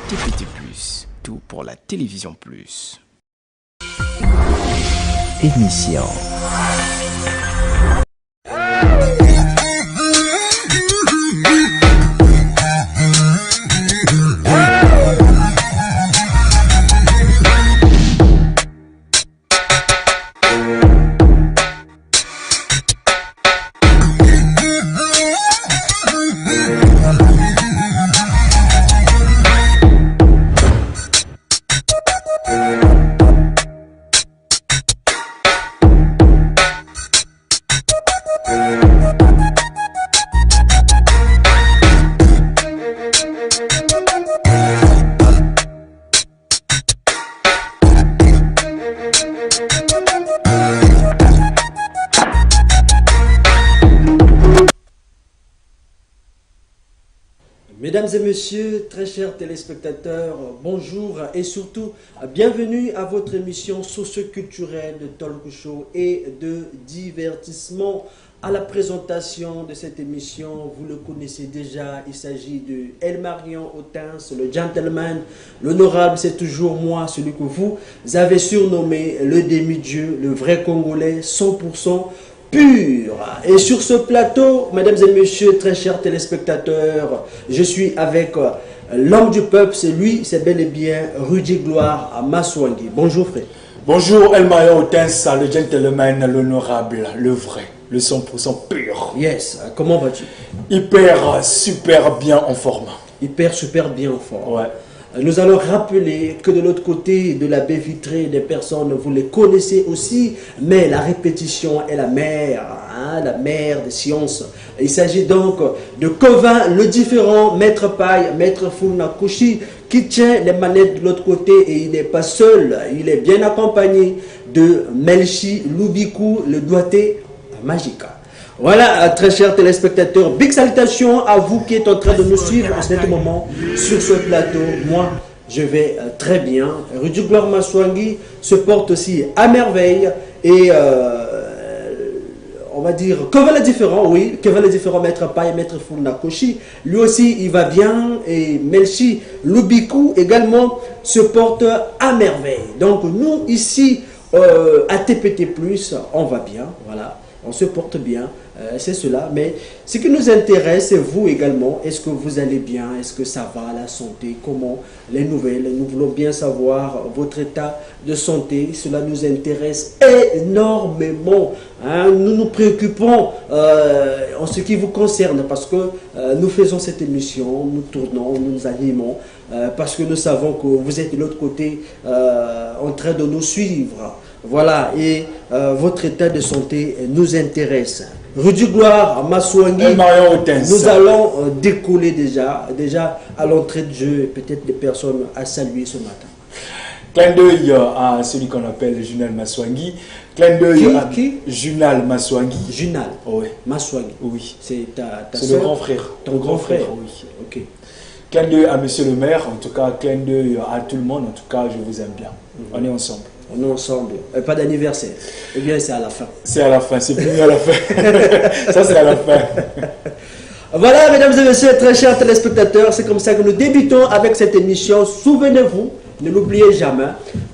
TPT+, tout pour la télévision plus. Émission. Mesdames et messieurs, très chers téléspectateurs, bonjour et surtout bienvenue à votre émission socio-culturelle de talk show et de divertissement. À la présentation de cette émission, vous le connaissez déjà, il s'agit de Elmarion Otens, le gentleman, l'honorable, c'est toujours moi, celui que vous avez surnommé le demi-dieu, le vrai Congolais, 100% pur. Et sur ce plateau, mesdames et messieurs, très chers téléspectateurs, je suis avec l'homme du peuple, c'est lui, c'est bel et bien Rudy Gloire Maswangi. Bonjour frère. Bonjour Elmarion Otens, le gentleman, l'honorable, le vrai, le 100% pur. Yes, comment vas-tu? Hyper, super bien en forme. Hyper, super bien en forme. Ouais. Nous allons rappeler que de l'autre côté de la baie vitrée, des personnes, vous les connaissez aussi, mais la répétition est la mère, hein, la mère des sciences. Il s'agit donc de Covin, le différent, Maître Paille, Maître Funakoshi, qui tient les manettes de l'autre côté et il n'est pas seul, il est bien accompagné de Melchi Lubiku, le doigté Magica. Voilà, très chers téléspectateurs, big salutations à vous qui êtes en train de nous suivre en ce moment sur ce plateau. Moi, je vais très bien. Rudy Gloire Maswangi se porte aussi à merveille et on va dire que va le différent, oui, que va le différent, Maître Paille, Maître Funakoshi, lui aussi il va bien et Melchi Lubiku également se porte à merveille. Donc nous ici à TPT+, on va bien, voilà. On se porte bien, c'est cela. Mais ce qui nous intéresse, c'est vous également. Est-ce que vous allez bien? Est-ce que ça va, la santé? Comment? Les nouvelles? Nous voulons bien savoir votre état de santé. Cela nous intéresse énormément. Hein? Nous nous préoccupons en ce qui vous concerne parce que nous faisons cette émission, nous tournons, nous nous animons parce que nous savons que vous êtes de l'autre côté en train de nous suivre. Voilà, et votre état de santé nous intéresse. Rudy Gloire Maswangi, nous allons décoller déjà à l'entrée de jeu, peut-être des personnes à saluer ce matin. Clin d'œil à celui qu'on appelle Junal Maswangi. Clin d'œil à Junal Maswangi. Junal Oui. Maswangi. Oui. C'est le grand frère. Ton grand frère. Oui. Ok. Clin d'œil à monsieur le maire, en tout cas, clin d'œil à tout le monde, en tout cas, je vous aime bien. On est ensemble. On est ensemble. Pas d'anniversaire. Eh bien, c'est à la fin. C'est à la fin, c'est fini à la fin. Ça, c'est à la fin. Voilà, mesdames et messieurs, très chers téléspectateurs, c'est comme ça que nous débutons avec cette émission. Souvenez-vous, ne l'oubliez jamais,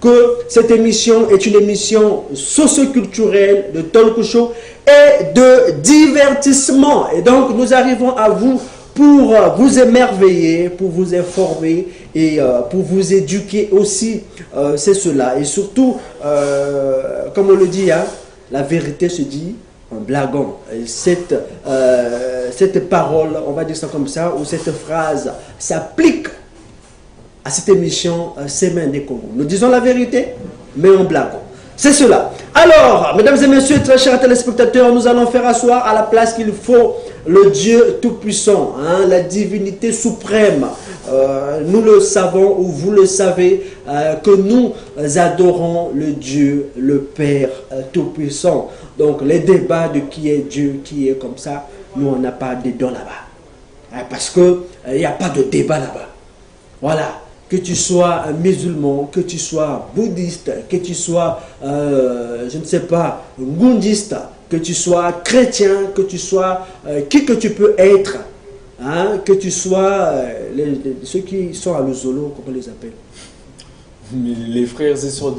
que cette émission est une émission socio-culturelle de talk show et de divertissement. Et donc, nous arrivons à vous pour vous émerveiller, pour vous informer et pour vous éduquer aussi, c'est cela. Et surtout, comme on le dit, hein, la vérité se dit en blaguant. Et cette parole, on va dire ça comme ça, ou cette phrase s'applique à cette émission Semaine des Congo. Nous disons la vérité, mais en blaguant. C'est cela. Alors, mesdames et messieurs, très chers téléspectateurs, nous allons faire asseoir à la place qu'il faut le Dieu Tout-Puissant, hein, la divinité suprême. Nous le savons, ou vous le savez, que nous adorons le Dieu, le Père Tout-Puissant. Donc, les débats de qui est Dieu, qui est comme ça, nous, on n'a pas de dedans là-bas. Hein, parce qu'il n'y a pas de débat là-bas. Voilà. Que tu sois musulman, que tu sois bouddhiste, que tu sois, je ne sais pas, ngundiste, que tu sois chrétien, que tu sois qui que tu peux être, hein, que tu sois, ceux qui sont à l'Ozolo, comment on les appelle? Les frères et sœurs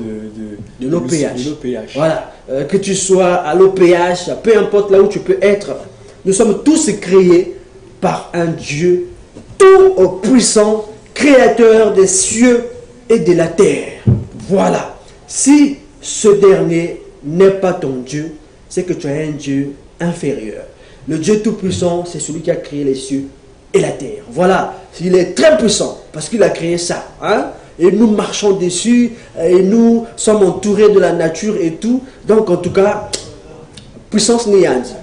de l'OPH. Voilà, que tu sois à l'OPH, peu importe là où tu peux être, nous sommes tous créés par un Dieu tout puissant, créateur des cieux et de la terre. Voilà. Si ce dernier n'est pas ton Dieu, c'est que tu as un Dieu inférieur. Le Dieu tout-puissant, c'est celui qui a créé les cieux et la terre. Voilà. Il est très puissant parce qu'il a créé ça. Hein? Et nous marchons dessus, et nous sommes entourés de la nature et tout. Donc en tout cas, puissance Niandi.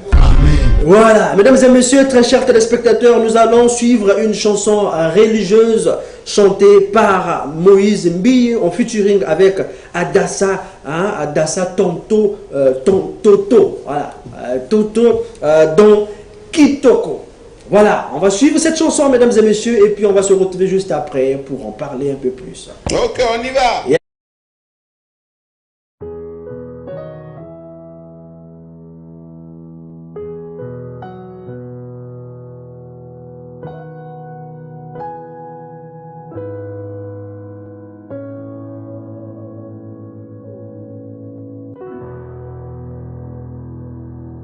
Voilà, mesdames et messieurs, très chers téléspectateurs, nous allons suivre une chanson religieuse chantée par Moïse Mbi en featuring avec Adassa, hein, Adassa Toto, voilà, Toto dans Kitoko. Voilà, on va suivre cette chanson, mesdames et messieurs, et puis on va se retrouver juste après pour en parler un peu plus. Ok, on y va. Yeah.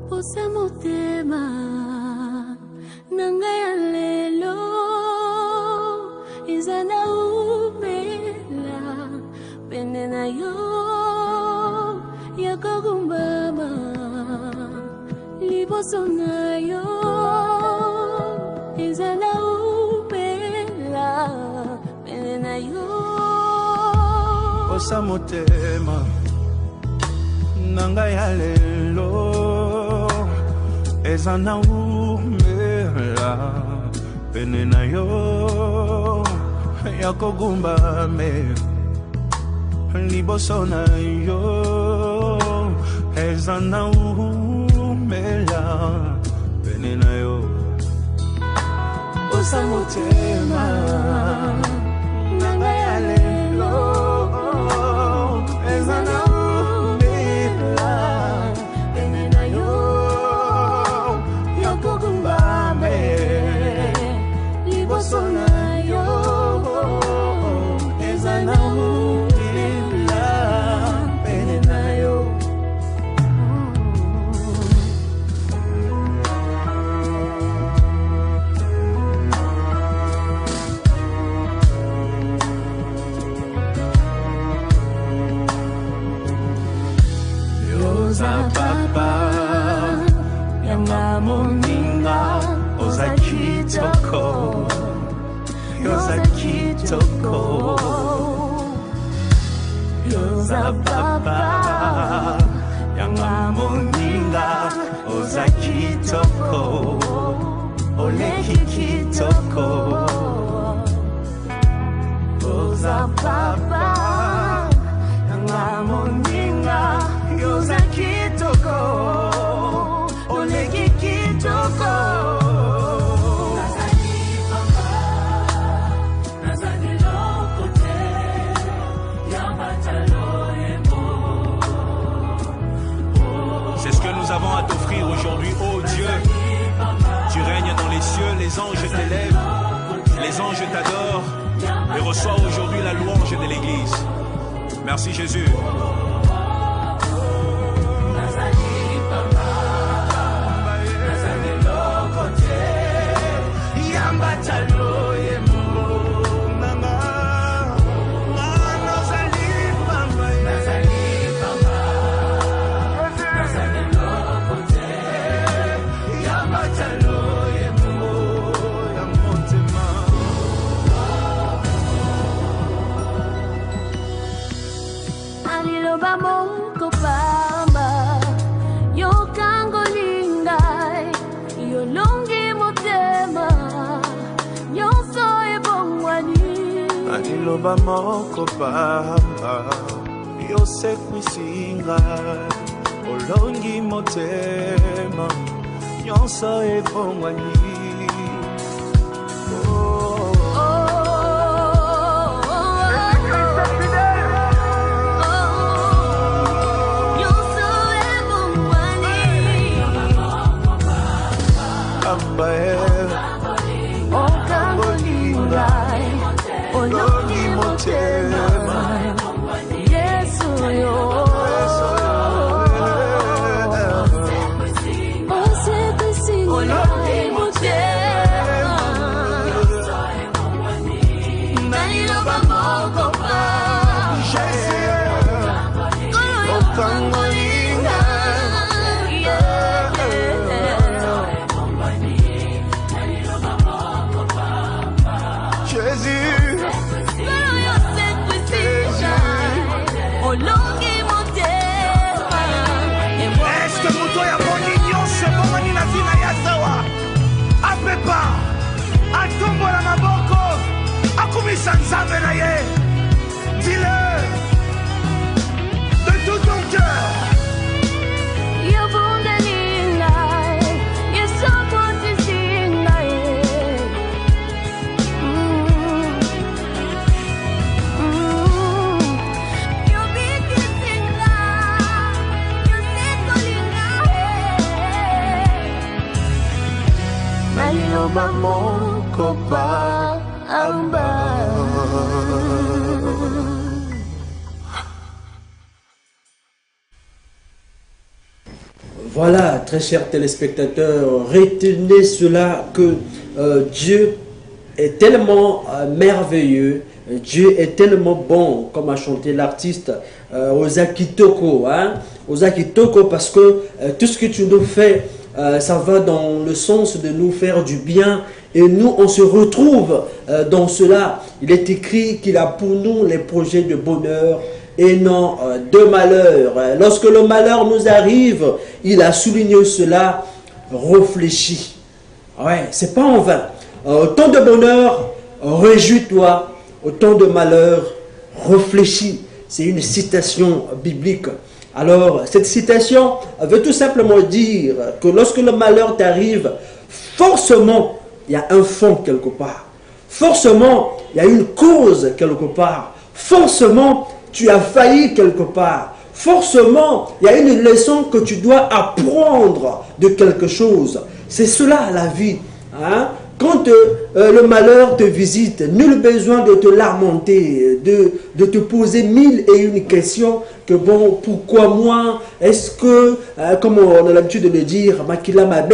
Posa motema nangaya lelo izana umela benena yo yakagumbama liboso na yo izana umela benena yo Posa motema nangaya lelo Ezana umela penena yo yakogumba me liboso na yo ezana umela penena yo osa motema nanga ya lelo ezana umela penena yo Sonayo ezana umila penenayo Yoza papa yangamoninga ozakitoko Yoza kitoko Yoza papa Yanga moninga Oza kitoko Oleki kitoko Yoza papa Yanga moninga Yoza kitoko Oleki kitoko C'est ce que nous avons à t'offrir aujourd'hui, ô Dieu. Tu règnes dans les cieux, les anges t'élèvent, les anges t'adorent et reçois aujourd'hui la louange de l'Église. Merci Jésus. Loba moko pamba yose kwisinga olongi motema nyonso ebongwani Dis-le de tout ton cœur. Voilà, très chers téléspectateurs, retenez cela que Dieu est tellement merveilleux, Dieu est tellement bon, comme a chanté l'artiste Ozaki Toko, hein? Ozaki Toko, parce que tout ce que tu nous fais, ça va dans le sens de nous faire du bien, et nous on se retrouve dans cela. Il est écrit qu'il a pour nous les projets de bonheur et non de malheur. Lorsque le malheur nous arrive, il a souligné cela, réfléchis. Ouais, c'est pas en vain. Au temps de bonheur, réjouis-toi. Au temps de malheur, réfléchis. C'est une citation biblique. Alors, cette citation veut tout simplement dire que lorsque le malheur t'arrive, forcément, il y a un fond quelque part. Forcément, il y a une cause quelque part. Forcément, tu as failli quelque part. Forcément, il y a une leçon que tu dois apprendre de quelque chose. C'est cela la vie. Hein? Quand le malheur te visite, nul besoin de te lamenter, de te poser mille et une questions. Que bon, pourquoi moi? Est-ce que, comme on a l'habitude de le dire, Makila Mabe,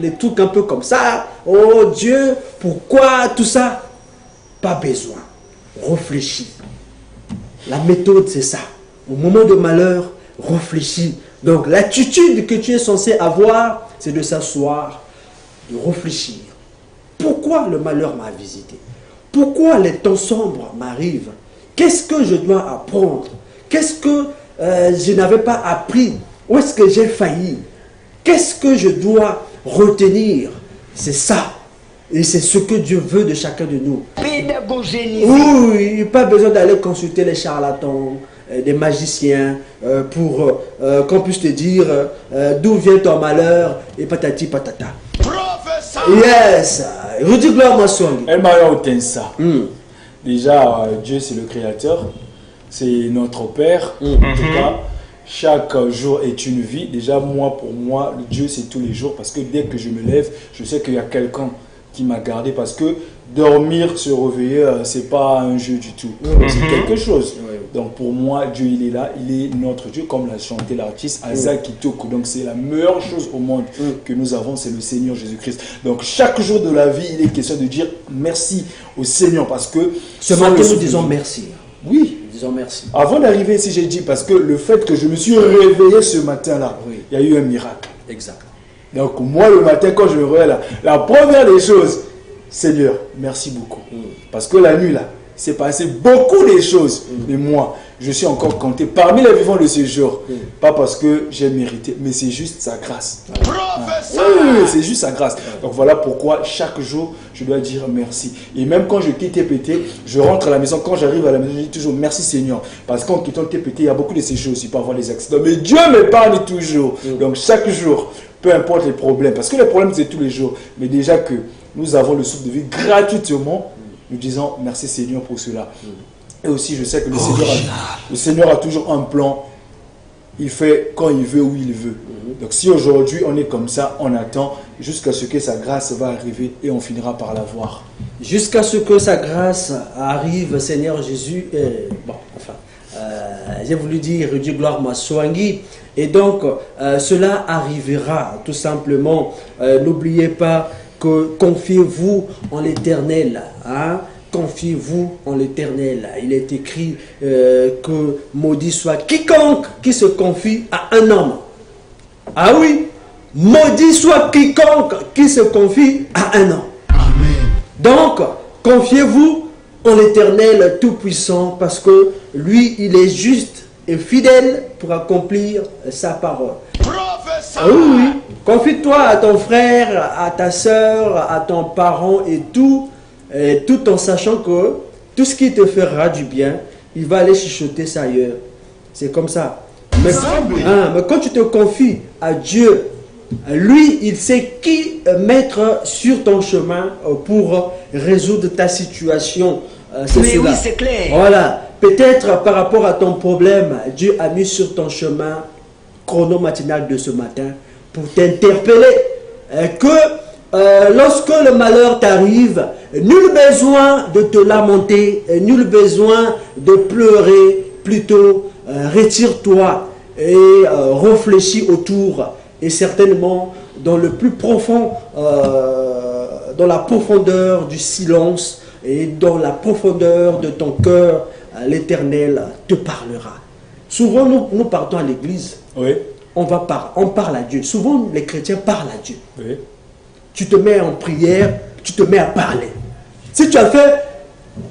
les trucs un peu comme ça. Oh Dieu, pourquoi tout ça? Pas besoin. Réfléchis. La méthode, c'est ça. Au moment de malheur, réfléchis. Donc, l'attitude que tu es censé avoir, c'est de s'asseoir, de réfléchir. Pourquoi le malheur m'a visité? Pourquoi les temps sombres m'arrivent? Qu'est-ce que je dois apprendre? Qu'est-ce que je n'avais pas appris? Où est-ce que j'ai failli? Qu'est-ce que je dois retenir? C'est ça. Et c'est ce que Dieu veut de chacun de nous. Pédagogie. Oui, pas besoin d'aller consulter les charlatans, des magiciens, pour qu'on puisse te dire d'où vient ton malheur et patati patata. Professeur. Yes. Rudy Gloire Maswang. Elle m'a eu ça. Déjà, Dieu c'est le Créateur, c'est notre Père. En tout cas, chaque jour est une vie. Déjà, moi, pour moi, Dieu c'est tous les jours, parce que dès que je me lève, je sais qu'il y a quelqu'un qui m'a gardé, parce que dormir, se réveiller, c'est pas un jeu du tout, c'est quelque chose. Donc pour moi, Dieu il est là, il est notre Dieu, comme l'a chanté l'artiste Ozaki Toko. Donc c'est la meilleure chose au monde que nous avons, c'est le Seigneur Jésus-Christ. Donc chaque jour de la vie, il est question de dire merci au Seigneur, parce que ce matin nous disons merci. Oui. Disons merci. Avant d'arriver ici, j'ai dit, parce que le fait que je me suis réveillé ce matin-là, il y a eu un miracle. Exact. Donc moi le matin quand je me réveille là, la première des choses, Seigneur, merci beaucoup. Parce que la nuit là, c'est passé beaucoup de choses. Mais moi, je suis encore compté parmi les vivants de ce jour. Pas parce que j'ai mérité, mais c'est juste sa grâce. Oui, c'est juste sa grâce. Donc voilà pourquoi chaque jour, je dois dire merci. Et même quand je quitte TPT, je rentre à la maison. Quand j'arrive à la maison, je dis toujours merci Seigneur. Parce qu'en quittant TPT, il y a beaucoup de ces choses. Il peut y avoir des accidents. Mais Dieu m'épargne toujours. Donc chaque jour, peu importe les problèmes. Parce que les problèmes, c'est tous les jours. Mais déjà que nous avons le souffle de vie gratuitement, nous disons merci Seigneur pour cela. Et aussi, je sais que le Seigneur a toujours un plan. Il fait quand il veut, où il veut. Donc si aujourd'hui on est comme ça, on attend, jusqu'à ce que sa grâce va arriver et on finira par la voir. Jusqu'à ce que sa grâce arrive, Seigneur Jésus. J'ai voulu dire, Dieu gloire m'a soigné. Et donc, cela arrivera tout simplement. N'oubliez pas que confiez-vous en l'Éternel. Hein? Confiez-vous en l'Éternel. Il est écrit que maudit soit quiconque qui se confie à un homme. Ah oui, maudit soit quiconque qui se confie à un homme. Amen. Donc, confiez-vous en l'Éternel Tout-Puissant parce que lui, il est juste et fidèle pour accomplir sa parole. Ah oui, confie-toi à ton frère, à ta soeur, à ton parent et tout en sachant que tout ce qui te fera du bien, il va aller chuchoter ça ailleurs. C'est comme ça. Mais quand tu te confies à Dieu, lui, il sait qui mettre sur ton chemin pour résoudre ta situation. Mais oui, c'est clair. Voilà. Peut-être par rapport à ton problème, Dieu a mis sur ton chemin chrono matinal de ce matin pour t'interpeller que lorsque le malheur t'arrive, nul besoin de te lamenter, nul besoin de pleurer, plutôt retire-toi et réfléchis autour et certainement dans le plus profond, dans la profondeur du silence et dans la profondeur de ton cœur, l'Éternel te parlera. Souvent nous partons à l'église, Oui. on parle à Dieu. Souvent les chrétiens parlent à Dieu. Oui. Tu te mets en prière, tu te mets à parler. Si tu as fait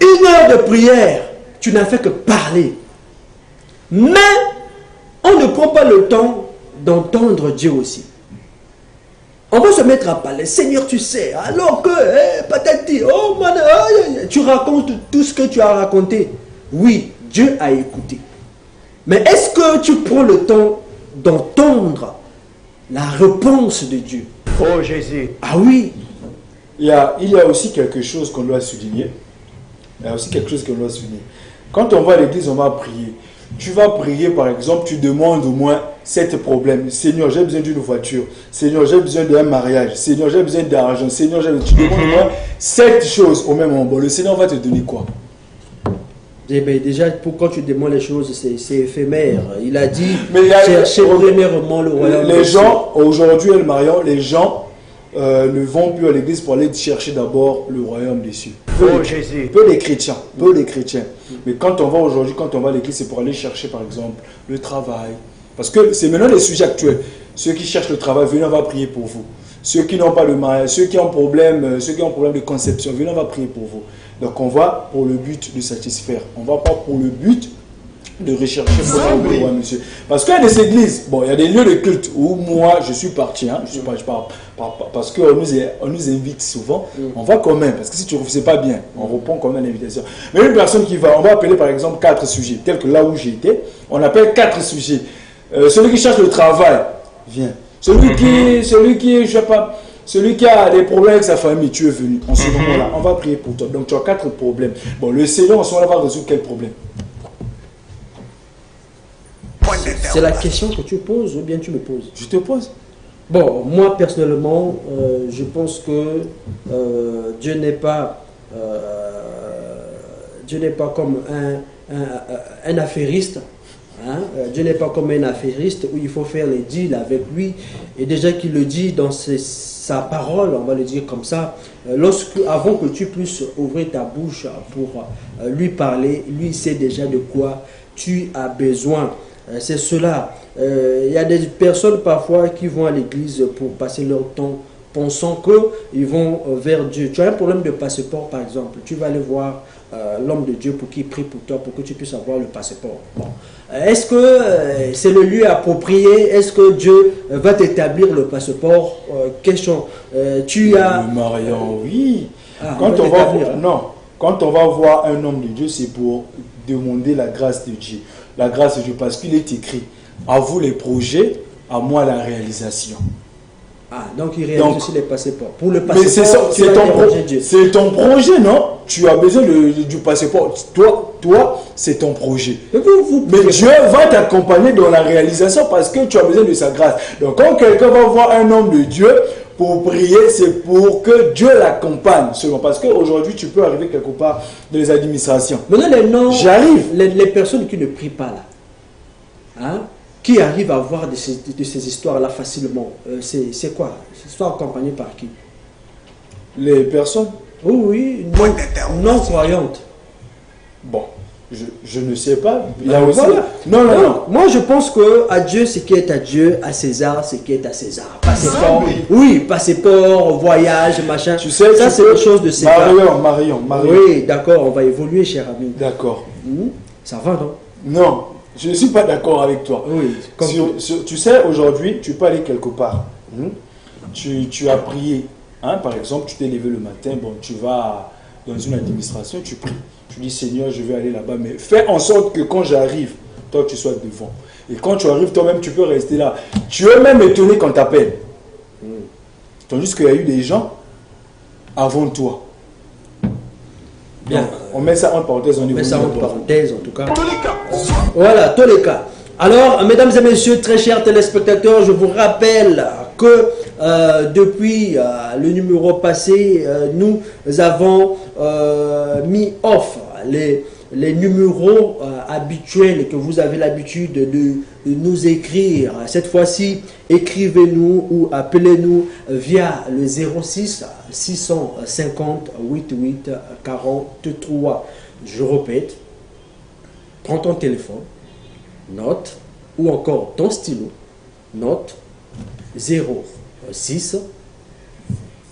1 heure de prière, tu n'as fait que parler. Mais on ne prend pas le temps d'entendre Dieu aussi. On va se mettre à parler. Seigneur, tu sais, alors que, patati, oh man, tu racontes tout ce que tu as raconté. Oui, Dieu a écouté. Mais est-ce que tu prends le temps d'entendre la réponse de Dieu? Oh Jésus. Ah oui. Il y a aussi quelque chose qu'on doit souligner. Quand on va à l'église, on va prier. Tu vas prier, par exemple, tu demandes au moins 7 problèmes. Seigneur, j'ai besoin d'une voiture. Seigneur, j'ai besoin d'un mariage. Seigneur, j'ai besoin d'argent. Seigneur, tu demandes au moins 7 choses au même moment. Le Seigneur va te donner quoi? Eh bien, déjà, quand tu demandes les choses, c'est éphémère. Il a dit, Mais cherchez premièrement le royaume. Les gens, aujourd'hui, El Marion, les gens ne vont plus à l'église pour aller chercher d'abord le royaume des cieux. Oh Jésus. Peu les chrétiens. Mais quand on va aujourd'hui, quand on va à l'église, c'est pour aller chercher par exemple le travail. Parce que c'est maintenant les sujets actuels. Ceux qui cherchent le travail, venez, on va prier pour vous. Ceux qui n'ont pas le mariage, ceux qui ont problème de conception, venez, on va prier pour vous. Donc on va pour le but de satisfaire. On ne va pas pour le but de rechercher le roi, monsieur. Parce qu'il y a des églises, bon, il y a des lieux de culte où moi je suis parti, hein, je pars parce qu'on nous invite souvent, on va quand même, parce que si tu ne refais pas bien, on répond quand même à l'invitation. Mais une personne qui va, on va appeler par exemple 4 sujets, tels que là où j'étais, on appelle 4 sujets. Celui qui cherche le travail, viens. Celui qui, je sais pas, celui qui a des problèmes avec sa famille, tu es venu. En ce moment-là, on va prier pour toi. Donc tu as 4 problèmes. Bon, le Seigneur en ce moment-là va résoudre quel problème? C'est la question que tu poses ou bien tu me poses? Je te pose. Bon, moi personnellement, je pense que Dieu n'est pas comme un affairiste. Hein? Dieu n'est pas comme un affairiste où il faut faire les deals avec lui. Et déjà qu'il le dit dans sa parole, on va le dire comme ça, avant que tu puisses ouvrir ta bouche pour lui parler, lui sait déjà de quoi tu as besoin. C'est cela. Il y a des personnes parfois qui vont à l'église pour passer leur temps pensant qu'ils vont vers Dieu. Tu as un problème de passeport par exemple. Tu vas aller voir l'homme de Dieu pour qu'il prie pour toi, pour que tu puisses avoir le passeport. Bon. Est-ce que c'est le lieu approprié? Est-ce que Dieu va t'établir le passeport? Question. Tu as... Le Marion, oui. Ah, Quand on va voir un homme de Dieu, c'est pour demander la grâce de Dieu. La grâce de Dieu, parce qu'il est écrit, à vous les projets, à moi la réalisation. Ah, donc il réalise aussi les passeports. Pour le passeport, c'est ton projet, non? Tu as besoin du passeport. Toi, c'est ton projet. Mais Dieu va t'accompagner dans la réalisation parce que tu as besoin de sa grâce. Donc quand quelqu'un va voir un homme de Dieu pour prier, c'est pour que Dieu l'accompagne seulement. Parce qu'aujourd'hui, tu peux arriver quelque part dans les administrations. Maintenant, les noms, J'arrive. les personnes qui ne prient pas là, hein, qui arrivent à voir de ces histoires-là facilement, c'est quoi? Ces histoires accompagnées par qui? Les personnes, Oui, non croyantes. bon, je ne sais pas. Il y Ah, a aussi... voilà. Non. Moi, je pense que à Dieu, ce qui est à Dieu, à César, ce qui est à César. Passeport, oui, passeport, voyage, machin. Tu sais, ça, c'est peux- une chose de César. Marion. Oui, d'accord, on va évoluer, cher ami. D'accord. Ça va, non? Non, je ne suis pas d'accord avec toi. Oui, comme Tu sais, aujourd'hui, tu peux aller quelque part. Tu as prié. Hein, par exemple, tu t'es levé le matin, bon, tu vas dans une administration, tu pries. Tu dis, Seigneur, je vais aller là-bas, mais fais en sorte que quand j'arrive, toi, tu sois devant. Et quand tu arrives, toi-même, tu peux rester là. Tu es même étonné quand t'appelles. Tandis qu'il y a eu des gens avant toi. Bien. Donc, on met ça en parenthèse au niveau Mais ça de en notre- parenthèse, en tout cas. Voilà, tous les cas. Alors, mesdames et messieurs, très chers téléspectateurs, je vous rappelle que depuis le numéro passé, nous avons mis off les numéros habituels que vous avez l'habitude de nous écrire. Cette fois-ci, écrivez-nous ou appelez-nous via le 06 650 88 43. Je répète, prends ton téléphone, note, ou encore ton stylo, note 06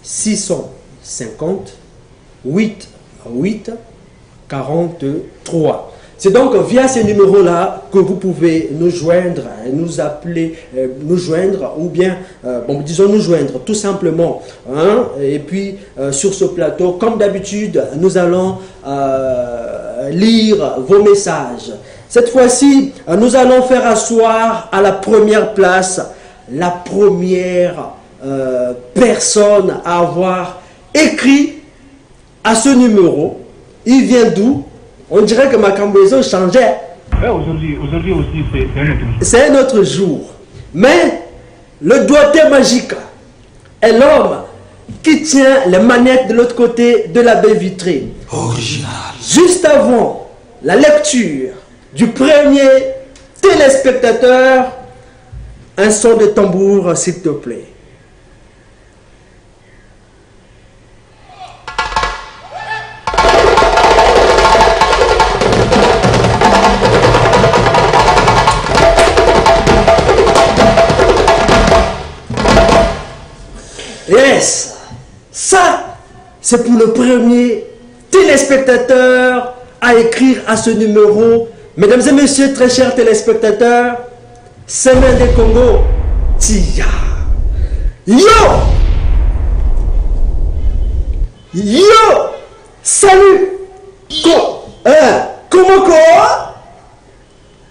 650 88 43. C'est donc via ces numéros-là que vous pouvez nous joindre, nous appeler, nous joindre, ou bien, disons nous joindre tout simplement. Hein? Et puis, sur ce plateau, comme d'habitude, nous allons lire vos messages. Cette fois-ci, nous allons faire asseoir à la première place la première personne à avoir écrit à ce numéro. Il vient d'où? On dirait que ma combinaison changeait. Aujourd'hui aussi, c'est un autre jour. C'est un autre jour. Mais le doigté magique est l'homme qui tient les manettes de l'autre côté de la baie vitrée. Original. Juste avant la lecture du premier téléspectateur, un son de tambour, s'il te plaît. Yes, ça, c'est pour le premier téléspectateur à écrire à ce numéro. Mesdames et messieurs, très chers téléspectateurs, Semaine des Congo, Tia. Yo! Yo! Salut! Comment quoi?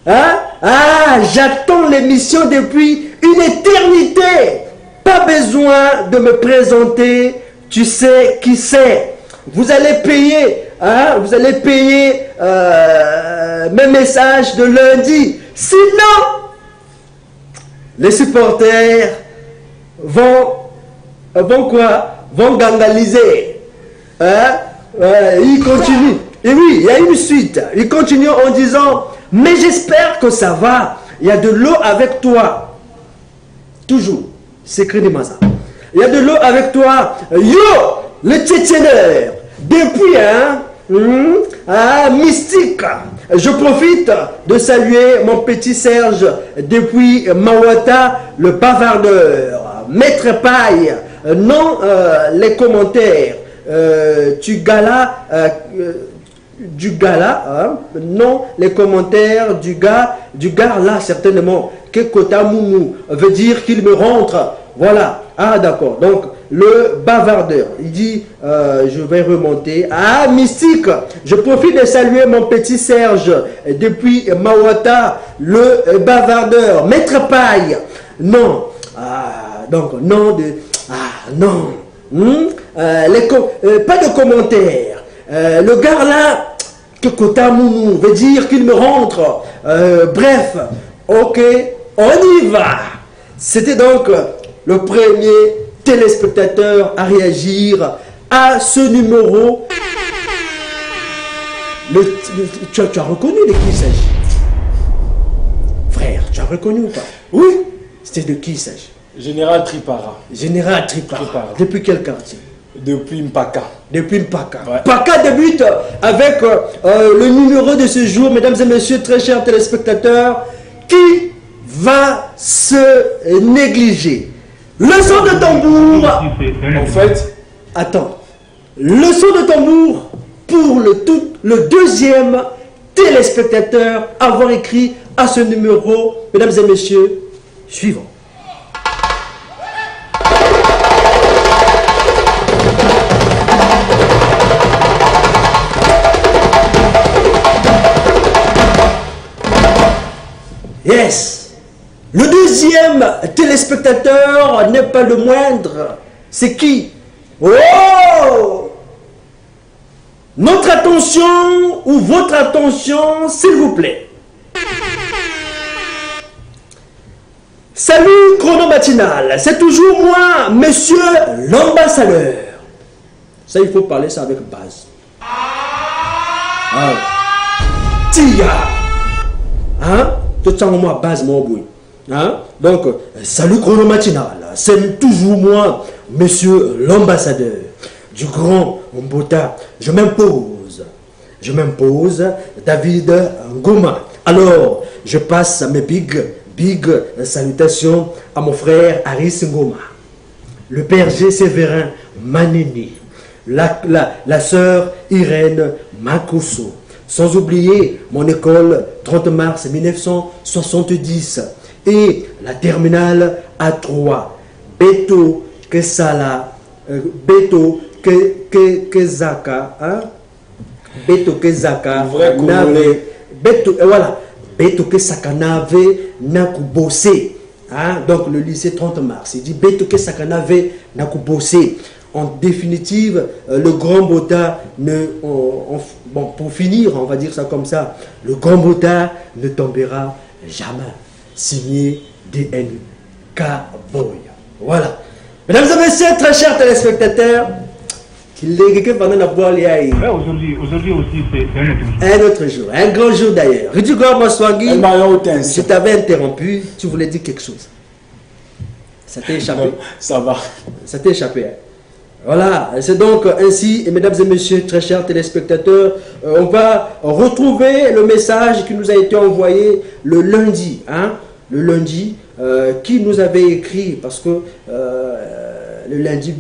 Hein? Ah, j'attends l'émission depuis une éternité. Pas besoin de me présenter, tu sais qui c'est. Vous allez payer, hein? Vous allez payer mes messages de lundi. Sinon, les supporters vont quoi? Vont gangaliser. Hein? Ils continuent. Et oui, il y a une suite. Ils continuent en disant, mais j'espère que ça va. Il y a de l'eau avec toi. Toujours. C'est écrit de Maza. Il y a de l'eau avec toi. Yo, le tchétchéneur. Depuis, mystique. Je profite de saluer mon petit Serge depuis Mawata, le bavardeur. Maître Paille, non les commentaires. Du gala, non les commentaires du gars là certainement. Que Kota Moumou veut dire qu'il me rentre. Voilà. Ah d'accord. Donc le bavardeur, il dit je vais remonter. Ah mystique. Je profite de saluer mon petit Serge depuis Mawata, le bavardeur. Maître Paille. Non. Donc non de. Non. Pas de commentaires. Le gars là, que Kota Moumou veut dire qu'il me rentre. Bref, ok, on y va. C'était donc le premier téléspectateurs à réagir à ce numéro. Tu as reconnu de qui il s'agit? Frère, tu as reconnu ou pas? Oui. C'était de qui il s'agit? Général Tripara. Général Tripara. Depuis quel quartier? Depuis Mpaka. Depuis Mpaka. Ouais. Mpaka débute avec le numéro de ce jour, mesdames et messieurs, très chers téléspectateurs. Qui va se négliger? Le son de tambour. En fait, Attends. Le son de tambour pour le deuxième téléspectateur à avoir écrit à ce numéro, mesdames et messieurs, suivant. Yes. Le deuxième téléspectateur n'est pas le moindre. C'est qui? Oh! Notre attention ou votre attention, s'il vous plaît. Salut chrono matinal, c'est toujours moi, monsieur l'ambassadeur. Ça, il faut parler ça avec base. Ah. Tia. Hein? Tout ça, moi, base, mon bout. Hein? Donc, salut chrono matinal, c'est toujours moi, monsieur l'ambassadeur du grand Mbota. Je m'impose, David Ngoma. Alors, je passe mes big salutations à mon frère Aris Ngoma, le père G. Séverin Maneni, la sœur Irène Makoso, sans oublier mon école 30 mars 1970 et la terminale A3, Beto Kesala, Beto Kezaka, hein? Beto Kezaka, Nave, Beto, voilà, Beto Kezaka Nave Nakubose, hein? Donc le lycée 30 mars, il dit Beto Kezaka Nave Nakubose. En définitive, le Grand Bota bon, pour finir, on va dire ça comme ça, le Grand Bota ne tombera jamais. Signé DNK Boy. Voilà. Mesdames et messieurs, très chers téléspectateurs, Aujourd'hui aussi, c'est un autre jour. un autre jour, un grand jour d'ailleurs. Rudy Gloire Maswangi, je t'avais interrompu, tu voulais dire quelque chose. Ça t'est échappé? Non, ça va. Ça t'est échappé, hein? Voilà, c'est donc ainsi, et mesdames et messieurs, très chers téléspectateurs, on va retrouver le message qui nous a été envoyé le lundi, hein, le lundi, qui nous avait écrit, parce que le lundi,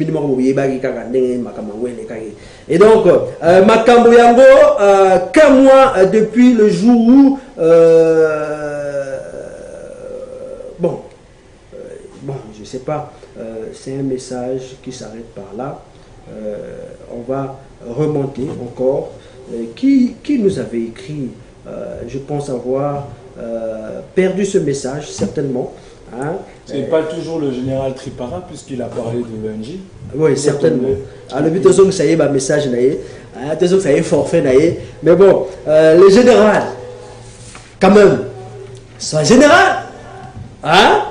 et donc, Makambo Yango, qu'un mois depuis le jour où, bon, je sais pas, c'est un message qui s'arrête par là. On va remonter encore. Qui nous avait écrit? Je pense avoir perdu ce message, certainement. Hein? Ce n'est pas toujours le général Tripara, puisqu'il a parlé de lundi. Oui, certainement. Alors, le but de ça y est, ma message, ça y est, forfait, mais bon, le général, quand même, soit général, hein?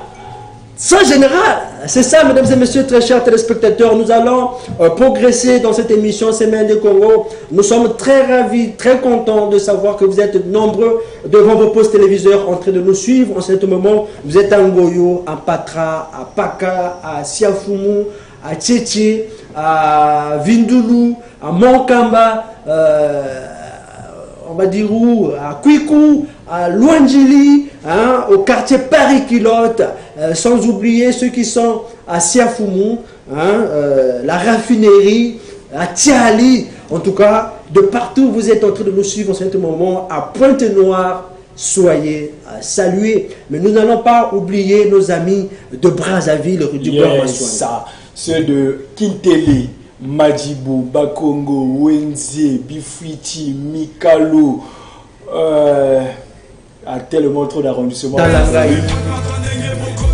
Soit général, c'est ça, mesdames et messieurs, très chers téléspectateurs, nous allons progresser dans cette émission Semaine du Congo. Nous sommes très ravis, très contents de savoir que vous êtes nombreux devant vos postes téléviseurs en train de nous suivre en ce moment. Vous êtes à Ngoyo, à Patra, à Paka, à Siafumu, à Tchétché, à Vindulu, à Monkamba, on va dire où, à Kwiku, à Luanjili, hein, au quartier Paris-Kilote, sans oublier ceux qui sont à Siafumu, hein, la raffinerie, à Tiali, en tout cas, de partout vous êtes en train de nous suivre en ce moment, à Pointe-Noire, soyez salués. Mais nous n'allons pas oublier nos amis de Brazzaville, du ça, ceux de Kintele, Madjibou, Bakongo, Wenze, Bifwiti, Mikalo, à tellement trop d'arrondissements.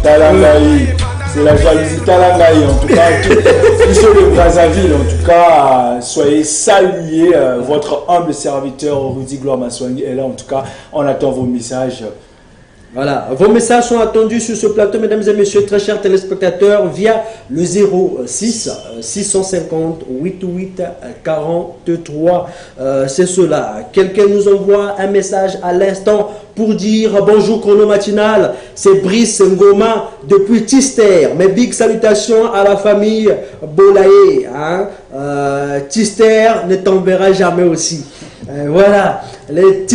Talangaï, c'est la jalousie. Talangaï, en tout cas, tous ceux de Brazzaville, en tout cas, soyez salués. Votre humble serviteur Rudy Gloire Maswangi est là, en tout cas, on attend vos messages. Voilà, vos messages sont attendus sur ce plateau, mesdames et messieurs, très chers téléspectateurs, via le 06 650 88 43. C'est cela. Quelqu'un nous envoie un message à l'instant pour dire bonjour chrono matinal. C'est Brice Ngoma depuis Tister. Mes big salutations à la famille Bolaé. Hein? Tister ne tombera jamais aussi. Voilà, les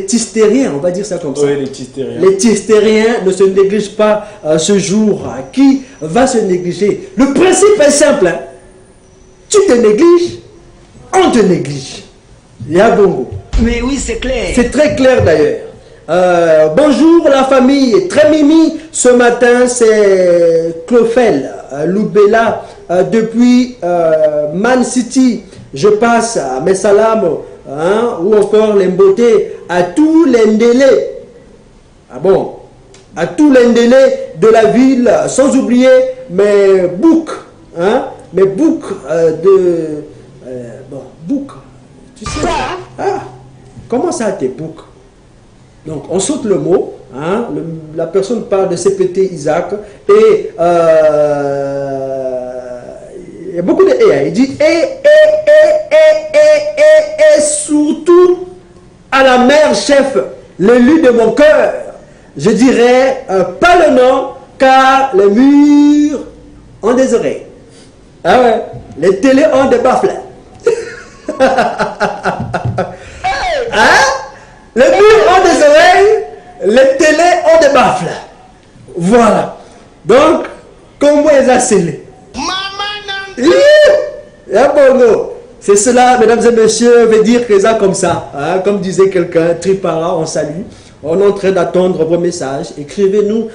Tistériens, on va dire ça comme ça. Oui, les Tistériens. Les Tistériens ne se négligent pas ce jour. Qui va se négliger? Le principe est simple. Hein? Tu te négliges, on te néglige. Il y a bongo. Mais oui, c'est clair. C'est très clair d'ailleurs. Bonjour la famille, très mimi. Ce matin, c'est Clofel Loubella depuis Man City. Je passe à mes salams. Hein, ou encore les beautés à tous les délais. Ah bon, à tous les délais de la ville, sans oublier mes boucs, hein, mes boucs bon, boucs, tu sais, ah, comment ça tes boucs? Donc on saute le mot, hein, la personne parle de CPT Isaac et il y a beaucoup de et. Il dit et surtout à la mère chef, l'élu de mon cœur. Je dirais pas le nom car les murs ont des oreilles. Ah ouais, les télés ont des baffles. Hein? Les murs ont des oreilles, les télés ont des baffles. Voilà. Donc, comment les a scellés? C'est cela, mesdames et messieurs, veut dire que ça comme ça, hein, comme disait quelqu'un, Tripara, on salue. On est en train d'attendre vos messages. Écrivez-nous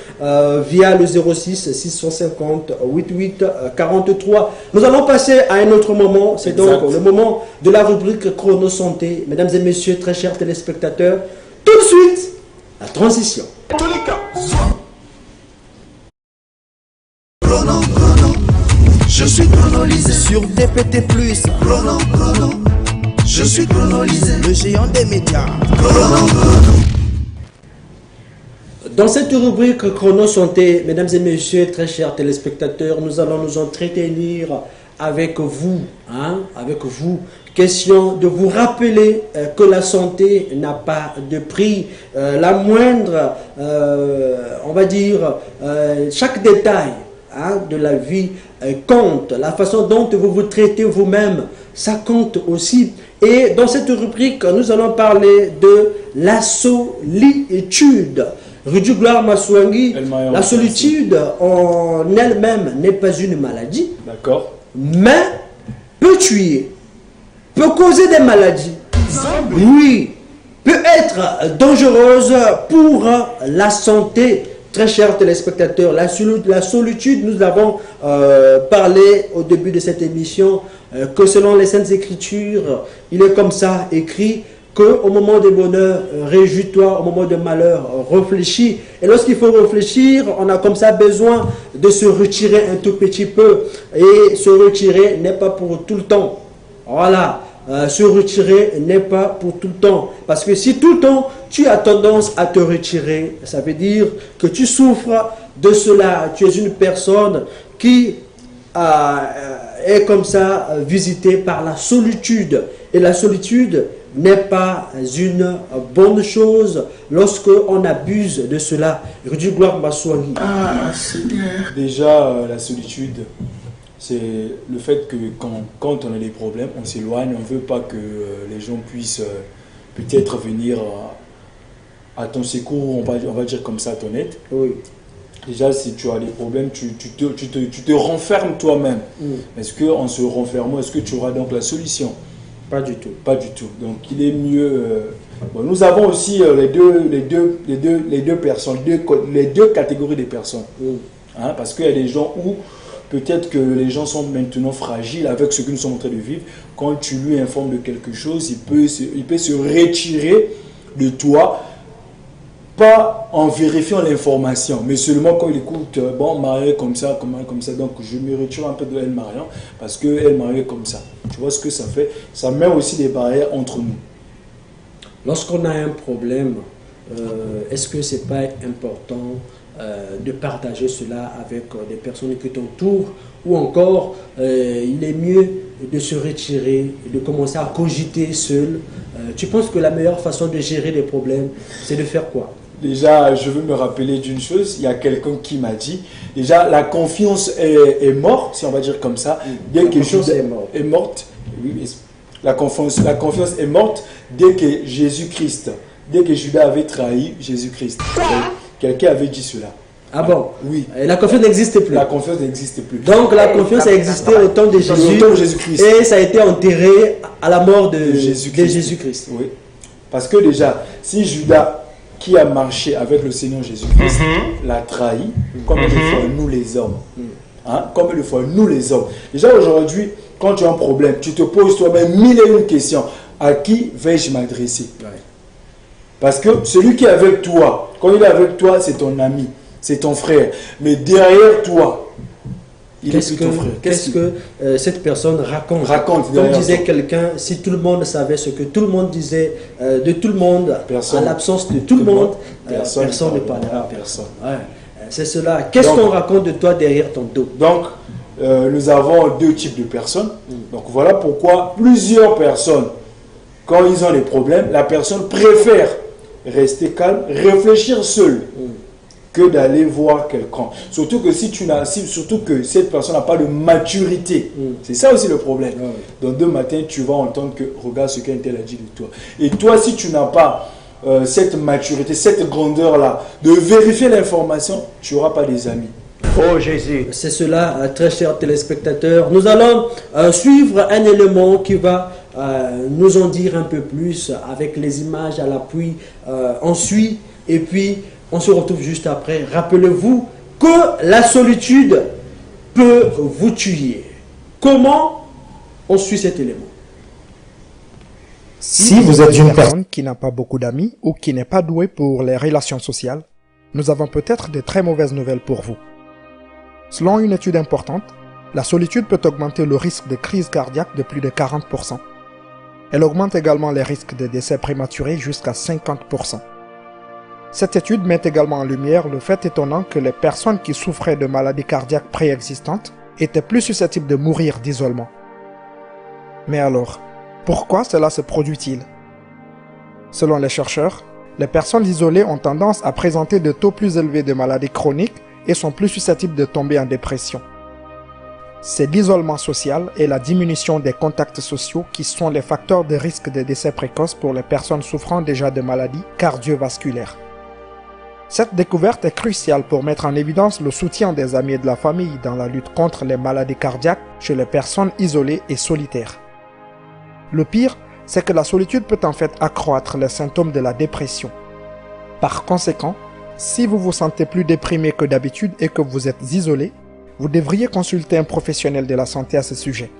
via le 06 650 88 43. Nous allons passer à un autre moment. C'est donc le moment de la rubrique Chrono Santé. Mesdames et messieurs, très chers téléspectateurs, tout de suite, la transition. Je suis chronolisé sur DPT+. Chrono, je suis chronolisé. Le géant des médias. Chrono. Dans cette rubrique Chrono Santé, mesdames et messieurs, très chers téléspectateurs, nous allons nous entretenir avec vous, hein, avec vous. Question de vous rappeler que la santé n'a pas de prix. La moindre, on va dire, chaque détail, hein, de la vie compte. La façon dont vous vous traitez vous-même, ça compte aussi. Et dans cette rubrique, nous allons parler de la solitude. Rudy Gloire Maswangi, la solitude en elle-même n'est pas une maladie. D'accord. Mais peut tuer, peut causer des maladies. Oui, peut être dangereuse pour la santé. Très chers téléspectateurs, la solitude, nous avons parlé au début de cette émission que selon les Saintes Écritures, il est comme ça écrit qu'au moment de bonheur, réjouis-toi, au moment de malheur, réfléchis. Et lorsqu'il faut réfléchir, on a comme ça besoin de se retirer un tout petit peu. Et se retirer n'est pas pour tout le temps. Voilà. Se retirer n'est pas pour tout le temps. Parce que si tout le temps, tu as tendance à te retirer, ça veut dire que tu souffres de cela. Tu es une personne qui est comme ça visitée par la solitude. Et la solitude n'est pas une bonne chose lorsque on abuse de cela. Rudy Gloire Maswangi. Ah, Seigneur. Déjà, la solitude, c'est le fait que quand on a des problèmes, on s'éloigne, on ne veut pas que les gens puissent peut-être venir à ton secours, on va dire comme ça, ton aide. Oui. Déjà, si tu as des problèmes, tu te renfermes toi-même. Est-ce qu'en se renfermant, est-ce que tu auras donc la solution? Pas du tout. Pas du tout. Donc, il est mieux... Bon, nous avons aussi les deux personnes, les deux catégories de personnes. Hein, parce qu'il y a des gens où peut-être que les gens sont maintenant fragiles avec ce que nous sommes en train de vivre. Quand tu lui informes de quelque chose, il peut se retirer de toi, pas en vérifiant l'information, mais seulement quand il écoute, bon, Marie comme ça, comme ça, donc je me retire un peu de elle, Marion, parce qu'elle Marie comme ça. Tu vois ce que ça fait? Ça met aussi des barrières entre nous. Lorsqu'on a un problème, est-ce que c'est pas important de partager cela avec des personnes qui t'entourent, ou encore il est mieux de se retirer et de commencer à cogiter seul? Tu penses que la meilleure façon de gérer les problèmes, c'est de faire quoi? Déjà, je veux me rappeler d'une chose. Il y a quelqu'un qui m'a dit, déjà, la confiance est morte, si on va dire comme ça. Dès que confiance est morte. Oui, la confiance est morte dès que Jésus-Christ, dès que Judas avait trahi Jésus-Christ. Quelqu'un avait dit cela. Ah bon? Oui. Et la confiance n'existe plus. La confiance n'existe plus. Donc la confiance a existé au temps de Jésus, et ça a été enterré à la mort de Jésus-Christ. Oui. Parce que déjà, si Judas, qui a marché avec le Seigneur Jésus-Christ, l'a trahi, comme il le faut nous les hommes. Comme il le faut nous les hommes. Déjà aujourd'hui, quand tu as un problème, tu te poses toi-même mille et une questions. À qui vais-je m'adresser? Parce que celui qui est avec toi, quand il est avec toi, c'est ton ami, c'est ton frère. Mais derrière toi, il est plus ton frère. Qu'est-ce que cette personne raconte? Comme disait quelqu'un, si tout le monde savait ce que tout le monde disait de tout le monde, à l'absence de tout le monde, personne ne parlera à personne. C'est cela. Qu'est-ce qu'on raconte de toi derrière ton dos? Donc, nous avons deux types de personnes. Donc, voilà pourquoi plusieurs personnes, quand ils ont des problèmes, la personne préfère rester calme, réfléchir seul, que d'aller voir quelqu'un. Surtout que surtout que cette personne n'a pas de maturité. C'est ça aussi le problème. Donc, demain matin, tu vas entendre que regarde ce qu'un tel a dit de toi. Et toi, si tu n'as pas cette maturité, cette grandeur-là, de vérifier l'information, tu n'auras pas des amis. Oh Jésus. C'est cela, très chers téléspectateurs. Nous allons suivre un élément qui va nous en dire un peu plus avec les images à l'appui. On suit et puis on se retrouve juste après. Rappelez-vous que la solitude peut vous tuer. Comment on suit cet élément? Si vous êtes une personne qui n'a pas beaucoup d'amis ou qui n'est pas douée pour les relations sociales, nous avons peut-être de très mauvaises nouvelles pour vous. Selon une étude importante, la solitude peut augmenter le risque de crise cardiaque de plus de 40%. Elle augmente également les risques de décès prématurés jusqu'à 50%. Cette étude met également en lumière le fait étonnant que les personnes qui souffraient de maladies cardiaques préexistantes étaient plus susceptibles de mourir d'isolement. Mais alors, pourquoi cela se produit-il? Selon les chercheurs, les personnes isolées ont tendance à présenter de taux plus élevés de maladies chroniques et sont plus susceptibles de tomber en dépression. C'est l'isolement social et la diminution des contacts sociaux qui sont les facteurs de risque de décès précoce pour les personnes souffrant déjà de maladies cardiovasculaires. Cette découverte est cruciale pour mettre en évidence le soutien des amis et de la famille dans la lutte contre les maladies cardiaques chez les personnes isolées et solitaires. Le pire, c'est que la solitude peut en fait accroître les symptômes de la dépression. Par conséquent, si vous vous sentez plus déprimé que d'habitude et que vous êtes isolé, vous devriez consulter un professionnel de la santé à ce sujet.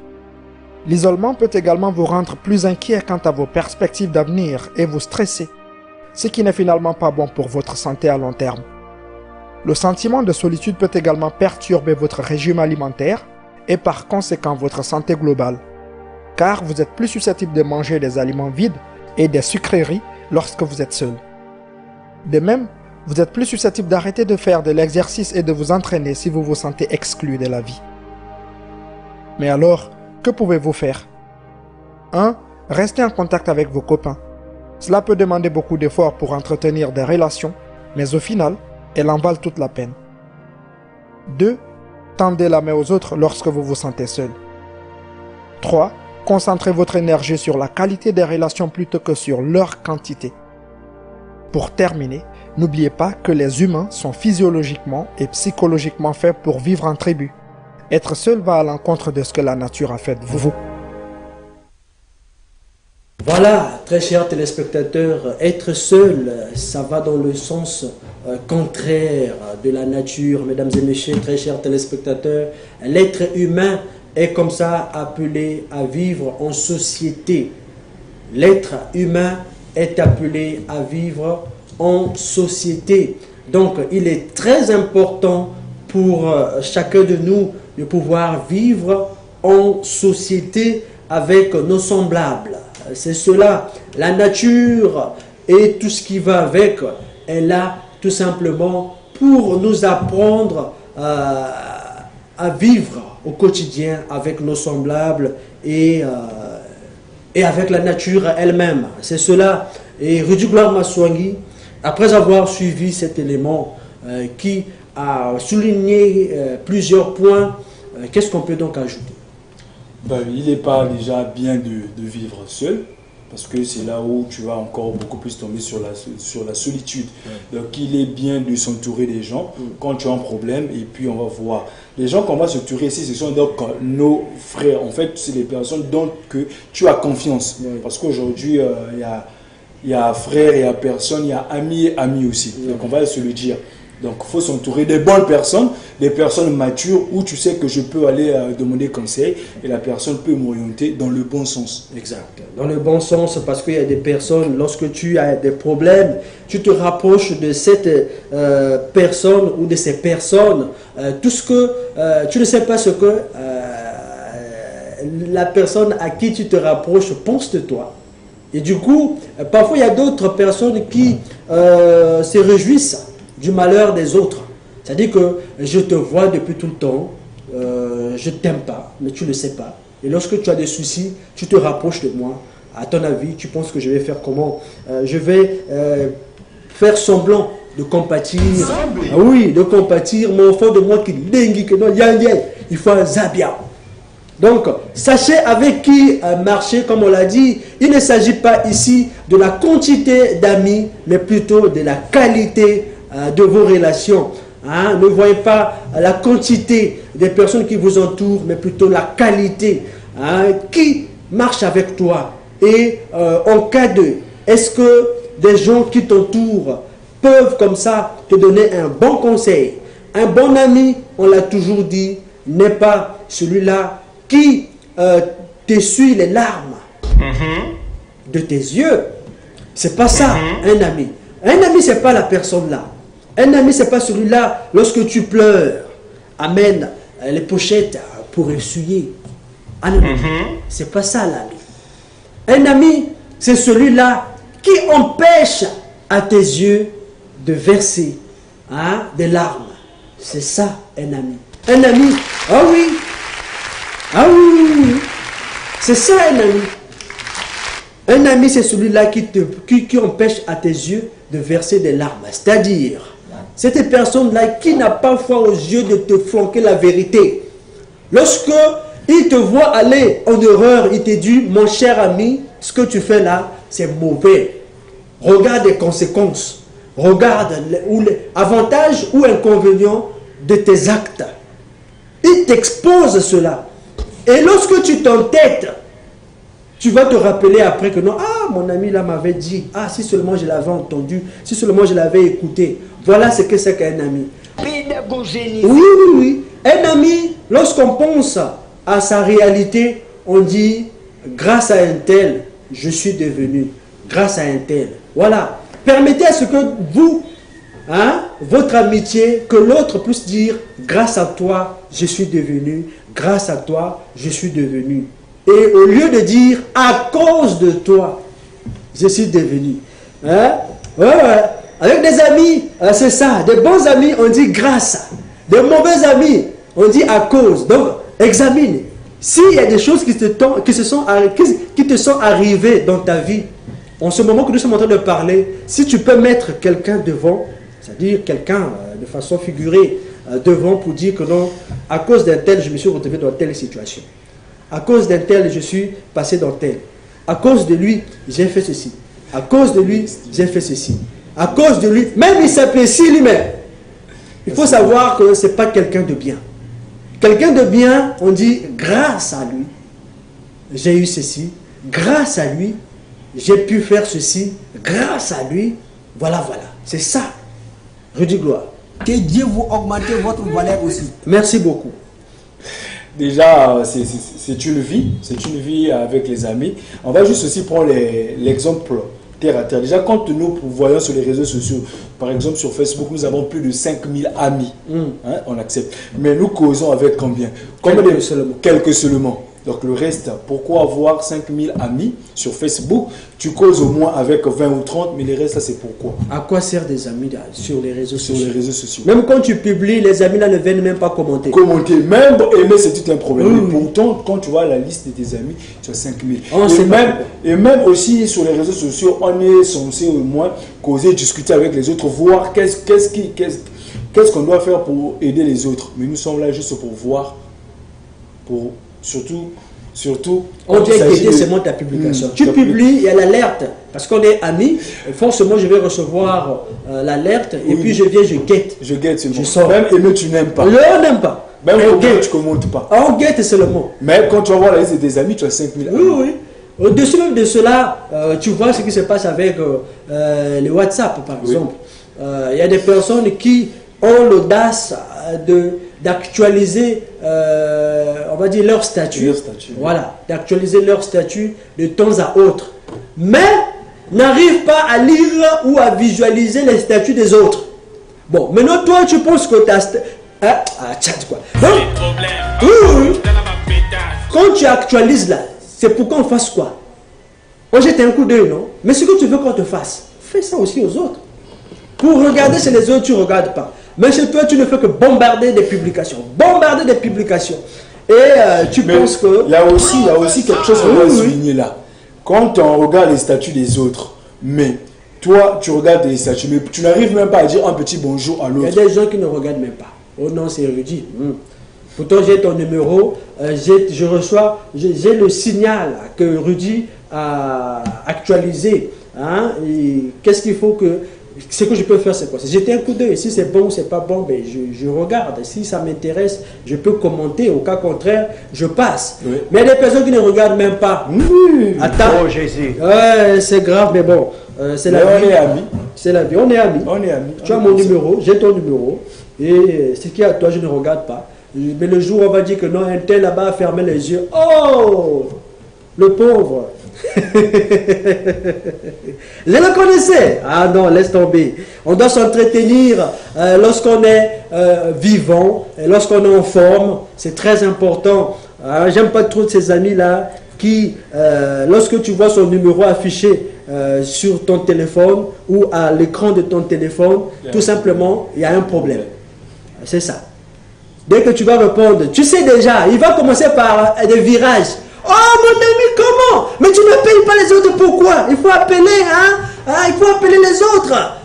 L'isolement peut également vous rendre plus inquiet quant à vos perspectives d'avenir et vous stresser, ce qui n'est finalement pas bon pour votre santé à long terme. Le sentiment de solitude peut également perturber votre régime alimentaire et par conséquent votre santé globale, car vous êtes plus susceptible de manger des aliments vides et des sucreries lorsque vous êtes seul. De même, vous êtes plus susceptible d'arrêter de faire de l'exercice et de vous entraîner si vous vous sentez exclu de la vie. Mais alors, que pouvez-vous faire? 1. Restez en contact avec vos copains. Cela peut demander beaucoup d'efforts pour entretenir des relations, mais au final, elles en valent toute la peine. 2. Tendez la main aux autres lorsque vous vous sentez seul. 3. Concentrez votre énergie sur la qualité des relations plutôt que sur leur quantité. Pour terminer, n'oubliez pas que les humains sont physiologiquement et psychologiquement faits pour vivre en tribu. Être seul va à l'encontre de ce que la nature a fait de vous. Voilà, très chers téléspectateurs, être seul, ça va dans le sens contraire de la nature. Mesdames et messieurs, très chers téléspectateurs, l'être humain est comme ça appelé à vivre en société. L'être humain est appelé à vivre en société. Donc, il est très important pour chacun de nous de pouvoir vivre en société avec nos semblables. C'est cela. La nature et tout ce qui va avec est là tout simplement pour nous apprendre à vivre au quotidien avec nos semblables et avec la nature elle-même. C'est cela. Et Rudy Gloire Maswangi, après avoir suivi cet élément qui a souligné plusieurs points, qu'est-ce qu'on peut donc ajouter? Ben, il n'est pas déjà bien de vivre seul, parce que c'est là où tu vas encore beaucoup plus tomber sur la solitude. Donc il est bien de s'entourer des gens quand tu as un problème, et puis on va voir. Les gens qu'on va se tourer ici, ce sont donc nos frères. En fait, c'est les personnes dont que tu as confiance. Parce qu'aujourd'hui, il y a frères, il y a personnes, il y a amis et amis aussi. Donc on va se le dire. Donc il faut s'entourer des bonnes personnes, des personnes matures où tu sais que je peux aller demander conseil et la personne peut m'orienter dans le bon sens. Exact. Dans le bon sens, parce qu'il y a des personnes, lorsque tu as des problèmes, tu te rapproches de cette personne ou de ces personnes. Tout ce que tu ne sais pas ce que la personne à qui tu te rapproches pense de toi. Et du coup, parfois il y a d'autres personnes qui se réjouissent du malheur des autres. C'est-à-dire que je te vois depuis tout le temps, je t'aime pas, mais tu ne le sais pas. Et lorsque tu as des soucis, tu te rapproches de moi. À ton avis, tu penses que je vais faire comment? Je vais faire semblant de compatir. Ah oui, de compatir. Mon enfant de moi qui dengue, que non, il faut un zabia. Donc, sachez avec qui marcher, comme on l'a dit. Il ne s'agit pas ici de la quantité d'amis, mais plutôt de la qualité de vos relations. Ne voyez pas la quantité des personnes qui vous entourent, mais plutôt la qualité qui marche avec toi. Et en cas de, est-ce que des gens qui t'entourent peuvent comme ça te donner un bon conseil? Un bon ami, on l'a toujours dit, n'est pas celui-là qui t'essuie les larmes de tes yeux. C'est pas ça, un ami. Un ami, c'est pas la personne là. Un ami, c'est pas celui-là, lorsque tu pleures, amène les pochettes pour essuyer. Ah non, c'est pas ça l'ami. Un ami, c'est celui-là qui empêche à tes yeux de verser des larmes. C'est ça, un ami. Un ami, ah oui, oui. C'est ça un ami. Un ami, c'est celui-là qui empêche à tes yeux de verser des larmes. C'est-à-dire, cette personne-là qui n'a pas foi aux yeux de te flanquer la vérité. Lorsque il te voit aller en erreur, il te dit, mon cher ami, ce que tu fais là, c'est mauvais. Regarde les conséquences. Regarde les avantages ou inconvénients de tes actes. Il t'expose cela. Et lorsque tu t'entêtes, tu vas te rappeler après que non, mon ami là m'avait dit, si seulement je l'avais entendu, si seulement je l'avais écouté. Voilà ce que c'est qu'un ami. Oui. Un ami, lorsqu'on pense à sa réalité, on dit, grâce à un tel, je suis devenu. Grâce à un tel. Voilà. Permettez à ce que vous, votre amitié, que l'autre puisse dire, grâce à toi, je suis devenu. Grâce à toi, je suis devenu. Et au lieu de dire, à cause de toi, je suis devenu. Avec des amis, c'est ça. Des bons amis, on dit grâce. Des mauvais amis, on dit à cause. Donc, examine. S'il y a des choses qui te sont arrivées dans ta vie, en ce moment que nous sommes en train de parler, si tu peux mettre quelqu'un devant, c'est-à-dire quelqu'un de façon figurée devant pour dire que non, à cause d'un tel, je me suis retrouvé dans telle situation. À cause d'un tel, je suis passé dans tel. À cause de lui, j'ai fait ceci. À cause de lui, j'ai fait ceci. À cause de lui, même il s'apprécie lui-même. Il faut savoir que ce n'est pas quelqu'un de bien. Quelqu'un de bien, on dit, grâce à lui, j'ai eu ceci. Grâce à lui, j'ai pu faire ceci. Grâce à lui, voilà. C'est ça. Rudy Gloire. Que Dieu vous augmente votre valeur aussi. Merci beaucoup. Déjà, c'est une vie avec les amis. On va juste aussi prendre l'exemple terre à terre. Déjà, quand nous voyons sur les réseaux sociaux, par exemple sur Facebook, nous avons plus de 5000 amis. On accepte. Mais nous causons avec combien? Quelques seulement. Donc le reste, pourquoi avoir 5000 amis sur Facebook? Tu causes au moins avec 20 ou 30, mais les restes, ça c'est pourquoi? À quoi sert des amis là, sur les réseaux Sur sociaux? les réseaux sociaux. Même quand tu publies, les amis là ne viennent même pas commenter. Commenter, même aimer, c'est tout un problème. Oui, Mais oui. pourtant, quand tu vois la liste de tes amis, tu as 5000. Oh, c'est Et même aussi sur les réseaux sociaux, on est censé au moins causer, discuter avec les autres, voir qu'est-ce qu'on doit faire pour aider les autres. Mais nous sommes là juste pour voir, pour surtout. On quand il vient s'agit guetter de- seulement ta publication. Mmh, Tu ta publies, il y a l'alerte. Parce qu'on est amis, forcément je vais recevoir l'alerte et Oui. puis je viens, je guette. Je guette seulement. Je sors. Même aimer, tu n'aimes pas. On n'aime pas. Même on comment guette. tu commentes pas. On guette seulement. Mais quand tu vas voir la liste de tes amis, tu as 5000 amis. Oui, oui. Au-dessus même de cela, tu vois ce qui se passe avec les WhatsApp, par Oui. exemple. Il y a des personnes qui ont l'audace d'actualiser, on va dire, leur statut. Leur statut. Voilà, d'actualiser leur statut de temps à autre. Mais n'arrivent pas à lire ou à visualiser les statuts des autres. Bon, maintenant toi, tu penses que tu as... tchat, quoi. Donc, oui. Quand tu actualises là, c'est pour qu'on fasse quoi? On jette un coup d'œil, non? Mais ce que tu veux qu'on te fasse, fais ça aussi aux autres. Pour regarder chez les autres, tu ne regardes pas. Mais chez toi, tu ne fais que bombarder des publications. Bombarder des publications. Et tu Mais penses que... il y a aussi quelque chose qu'on Oui, doit oui. souligner là. Quand on regarde les statuts des autres, mais toi, tu regardes les statuts, mais tu n'arrives même pas à dire un petit bonjour à Il y a l'autre. des gens qui ne regardent même pas. Oh non, c'est érudit. Pourtant, j'ai ton numéro, je reçois, j'ai le signal que Rudy a actualisé. Hein, et qu'est-ce qu'il faut que... Ce que je peux faire, c'est quoi? C'est jeter un coup d'œil. Si c'est bon ou c'est pas bon, ben je regarde. Si ça m'intéresse, je peux commenter. Au cas contraire, je passe. Oui. Mais il y a des personnes qui ne regardent même pas. Attends. Oh Jésus. Ouais, c'est grave, mais bon. C'est la Mais vie. on est amis. C'est la vie. On est amis. On est amis. Tu as mon numéro, j'ai ton numéro. Et ce qui est à toi, je ne regarde pas. Mais le jour où on va dire que non, un tel là-bas a fermé les yeux. Oh, le pauvre. Je le connaissais. Ah non, laisse tomber. On doit s'entretenir lorsqu'on est vivant, et lorsqu'on est en forme. C'est très important. J'aime pas trop de ces amis-là qui, lorsque tu vois son numéro affiché sur ton téléphone ou à l'écran de ton téléphone, tout simplement, il y a un problème. C'est ça. Dès que tu vas répondre, tu sais déjà, il va commencer par des virages. Oh mon ami, comment? Mais tu ne payes pas les autres, pourquoi? Il faut appeler, hein? Il faut appeler les autres.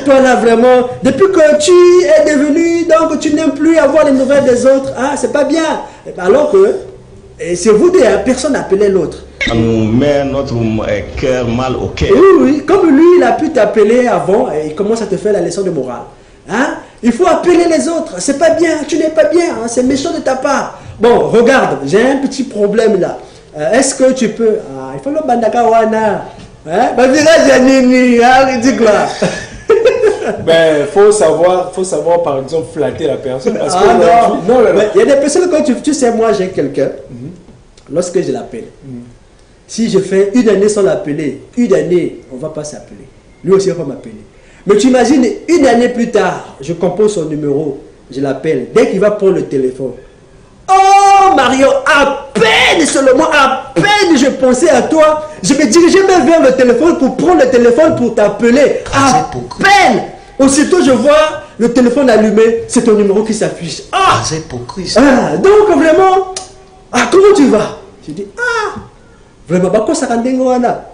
Toi là vraiment, depuis que tu es devenu, donc tu n'aimes plus avoir les nouvelles des autres, c'est pas bien. Alors que, c'est vous deux, personne n'appelait l'autre. Ça nous met notre cœur mal au cœur. Oui, oui, comme lui, il a pu t'appeler avant, et il commence à te faire la leçon de morale. Il faut appeler les autres, c'est pas bien, tu n'es pas bien, c'est méchant de ta part. Bon, regarde, j'ai un petit problème là. Est-ce que tu peux... il faut le bandakawana. Bah, virage à Nini, dis quoi? Ben, faut savoir par exemple flatter la personne. Parce que non, il y a des personnes, quand tu sais, moi j'ai quelqu'un, lorsque je l'appelle, si je fais une année sans l'appeler, une année, on ne va pas s'appeler. Lui aussi, il va m'appeler. Mais tu imagines, une année plus tard, je compose son numéro, je l'appelle. Dès qu'il va prendre le téléphone, oh Mario, à peine seulement, à peine je pensais à toi, je me dirigeais même vers le téléphone pour prendre le téléphone pour t'appeler. À peine. Aussitôt je vois le téléphone allumé, c'est ton numéro qui s'affiche. C'est hypocrite. Donc vraiment, comment tu vas? Je dis, vraiment, bah quoi ça rend dingue wana?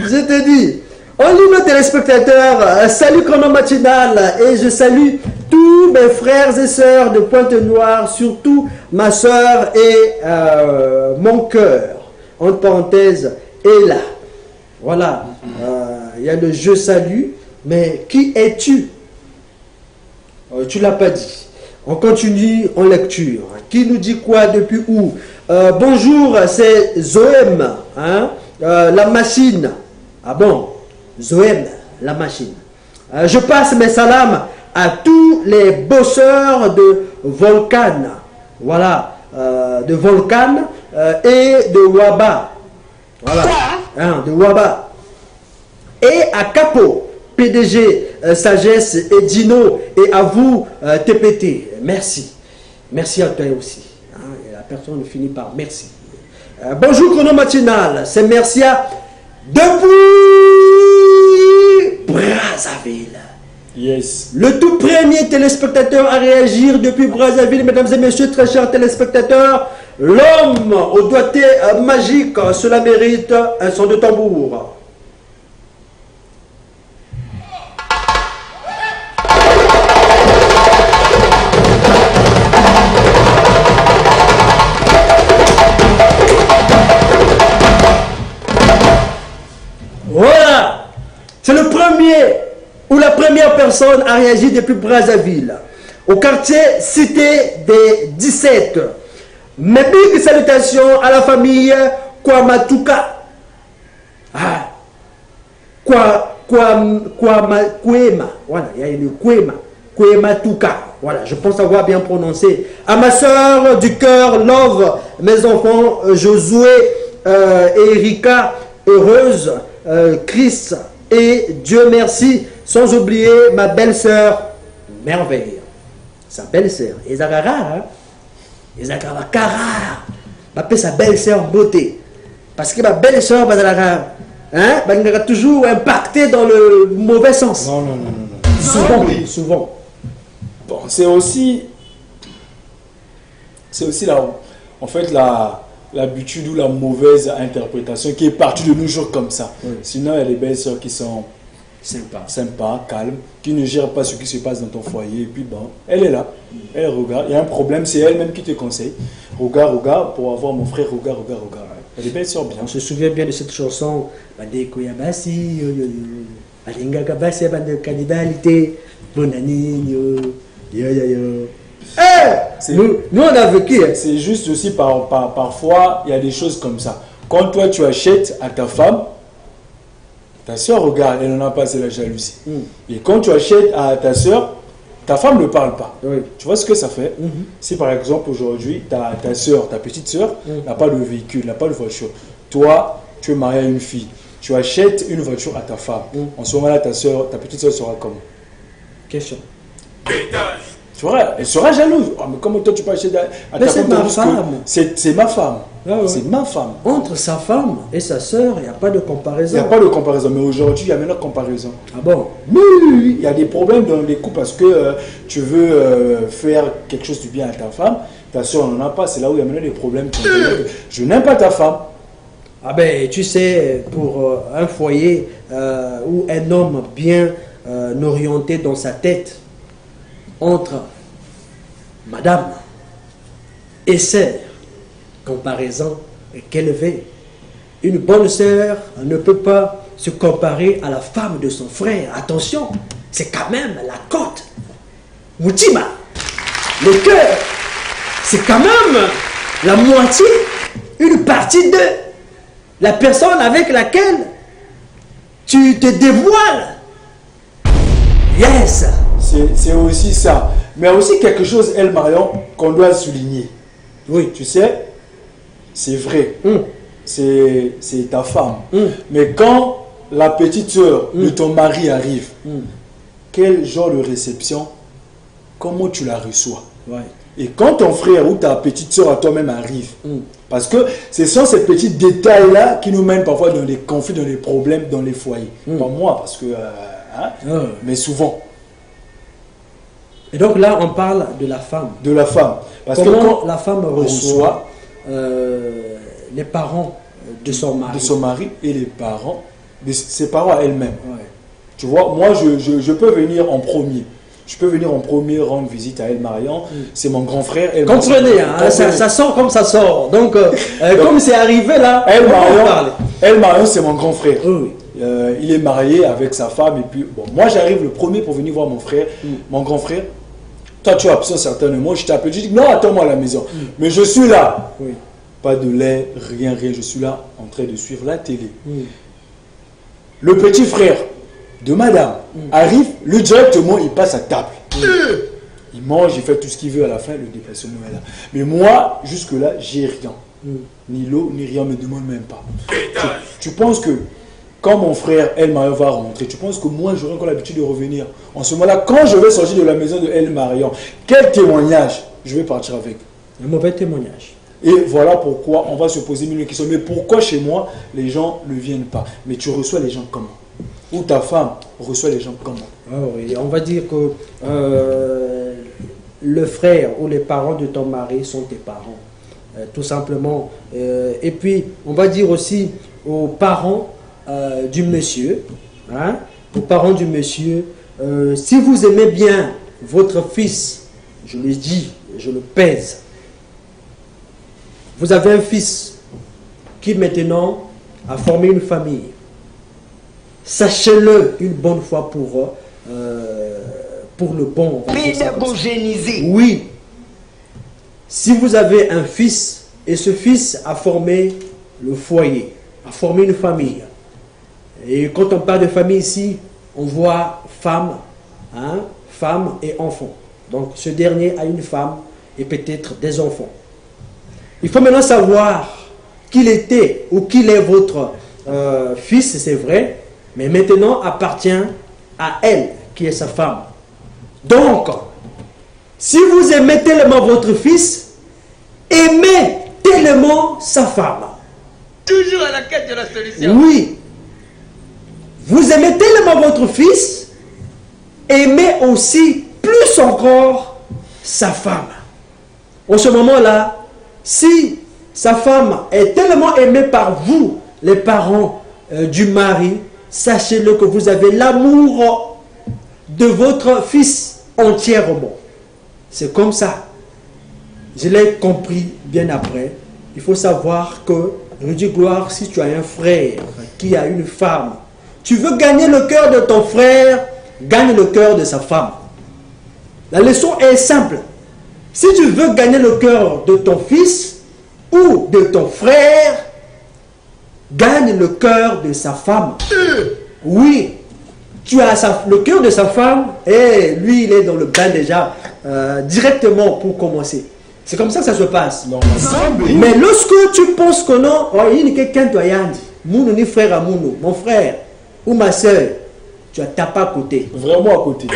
Je te dis, on lit nos téléspectateurs, salut Chrono Matinal, et je salue tous mes frères et sœurs de Pointe-Noire, surtout ma sœur et mon cœur, entre parenthèses, est là. Voilà, il y a le je salue, mais qui es-tu? Tu l'as pas dit. On continue en lecture. Qui nous dit quoi, depuis où? Bonjour, c'est Zoem, la machine. Ah bon, Zoem, la machine. Je passe mes salams à tous les bosseurs de Volcan. Voilà, de Volcan et de Waba. Voilà, de Waba. Et à Capo. PDG Sagesse et Dino, et à vous TPT. Merci. Merci à toi aussi. Hein, et la personne finit par merci. Bonjour Chrono Matinal, c'est Mercia depuis Brazzaville. Yes. Le tout premier téléspectateur à réagir depuis Brazzaville, mesdames et messieurs, très chers téléspectateurs, l'homme au doigté magique, cela mérite un son de tambour. Voilà, c'est le premier ou la première personne à réagir depuis Brazzaville, au quartier Cité des 17. Mes big salutations à la famille Kwamatuka. Ah, Kwema. Voilà, il y a le Kwematuka. Voilà, je pense avoir bien prononcé. À ma soeur du cœur, Love, mes enfants, Josué et Erika, heureuse, Chris et Dieu merci, sans oublier ma belle-sœur, Merveille. Sa belle-sœur, Ezagara, hein? Ezagara, Kara. M'appelle sa belle-sœur beauté. Parce que ma belle-sœur, hein, va toujours impacté dans le mauvais sens. Non. Souvent. Bon, c'est aussi là, en fait, l'habitude ou la mauvaise interprétation qui est partie de nos jours comme ça. Oui. Sinon, il y a des belles sœurs qui sont sympas, calmes, qui ne gèrent pas ce qui se passe dans ton foyer. Et puis, bon, elle est là, elle regarde. Il y a un problème, c'est elle-même qui te conseille. Regarde, pour avoir mon frère, regarde. Il y a des belles sœurs bien. On se souvient bien de cette chanson. Nous on a vécu. C'est juste aussi parfois, il y a des choses comme ça. Quand toi tu achètes à ta femme, ta soeur regarde, elle n'en a pas, c'est la jalousie. Et quand tu achètes à ta soeur, ta femme ne parle pas. Oui. Tu vois ce que ça fait? Si par exemple aujourd'hui, ta soeur, ta petite soeur, n'a pas de véhicule, n'a pas de voiture. Toi, tu es marié à une fille. Tu achètes une voiture à ta femme. En ce moment-là, ta petite soeur sera comment? Question. Tu vois, elle sera jalouse. Oh, mais comment toi tu peux acheter à ta femme? C'est ma femme. Ah ouais. C'est ma femme. Entre sa femme et sa sœur, il n'y a pas de comparaison. Il n'y a pas de comparaison. Mais aujourd'hui, il y a maintenant comparaison. Ah bon? Oui. Il y a des problèmes dans les couples parce que tu veux faire quelque chose du bien à ta femme. Ta soeur n'en a pas. C'est là où il y a maintenant des problèmes. Je n'aime pas ta femme. Ah ben, tu sais, pour un foyer ou un homme bien orienté dans sa tête, entre madame et sœur, comparaison est élevée. Une bonne sœur ne peut pas se comparer à la femme de son frère. Attention, c'est quand même la côte. Moutima, le cœur, c'est quand même la moitié, une partie de la personne avec laquelle tu te dévoiles. Yes. C'est aussi ça. Mais aussi quelque chose, El Marion, qu'on doit souligner. Oui. Tu sais, c'est vrai. C'est ta femme. Mais quand la petite soeur de ton mari arrive, quel genre de réception, comment tu la reçois? Ouais. Et quand ton frère ou ta petite soeur à toi-même arrive, parce que ce sont ces petits détails-là qui nous mènent parfois dans les conflits, dans les problèmes, dans les foyers. Pas moi, parce que... mais souvent. Et donc là, on parle de la femme. De la femme. Parce comment que quand la femme reçoit les parents de son mari. De son mari et les parents, de ses parents à elle-même. Ouais. Tu vois, moi, je peux venir en premier. Je peux venir en premier rendre visite à El Marion. C'est mon grand frère. Comprenez, hein, ça sort comme ça sort. Donc, comme c'est arrivé là, El Marion, c'est mon grand frère. Oui. Il est marié avec sa femme. Et puis, bon, moi, j'arrive le premier pour venir voir mon frère, mon grand frère. Toi, tu as absent certainement. Je t'appelle. Je dis non, attends-moi à la maison. Mais je suis là. Oui. Pas de lait, rien. Je suis là en train de suivre la télé. Le petit frère de madame arrive, lui directement, il passe à table. Il mange, il fait tout ce qu'il veut à la fin, le déplacement est là. Mais moi, jusque-là, j'ai rien. Ni l'eau, ni rien, me demande même pas. Tu penses que quand mon frère El Marion va rentrer, tu penses que moi j'aurai encore l'habitude de revenir? En ce moment-là, quand je vais sortir de la maison de El Marion, quel témoignage je vais partir avec? Un mauvais témoignage. Et voilà pourquoi on va se poser mille questions. Mais pourquoi chez moi, les gens ne viennent pas? Mais tu reçois les gens comment? Ou ta femme reçoit les gens comment? Oui, on va dire que le frère ou les parents de ton mari sont tes parents. Tout simplement. Et puis, on va dire aussi aux parents du monsieur, hein, aux parents du monsieur, si vous aimez bien votre fils, je le dis, je le pèse, vous avez un fils qui maintenant a formé une famille, sachez-le une bonne fois pour le bon. Pédagogéniser. Oui. Si vous avez un fils et ce fils a formé le foyer, a formé une famille, et quand on parle de famille ici, on voit femme, hein, femme et enfant. Donc ce dernier a une femme et peut-être des enfants. Il faut maintenant savoir qu'il était ou qu'il est votre fils, c'est vrai, mais maintenant appartient à elle qui est sa femme. Donc, si vous aimez tellement votre fils, aimez tellement sa femme. Toujours à la quête de la solution. Oui. Vous aimez tellement votre fils, aimez aussi plus encore sa femme. En ce moment-là, si sa femme est tellement aimée par vous, les parents du mari, sachez-le que vous avez l'amour de votre fils entièrement. C'est comme ça. Je l'ai compris bien après. Il faut savoir que, Rudy Gloire, si tu as un frère qui a une femme, tu veux gagner le cœur de ton frère, gagne le cœur de sa femme. La leçon est simple. Si tu veux gagner le cœur de ton fils ou de ton frère, gagne le cœur de sa femme. Oui, tu as le cœur de sa femme et lui, il est dans le bain déjà, directement pour commencer. C'est comme ça que ça se passe. Non, mais lorsque tu penses que non, il y a quelqu'un qui a dit, mon frère à mon frère ou ma soeur, tu as tapé à côté. Vraiment à côté.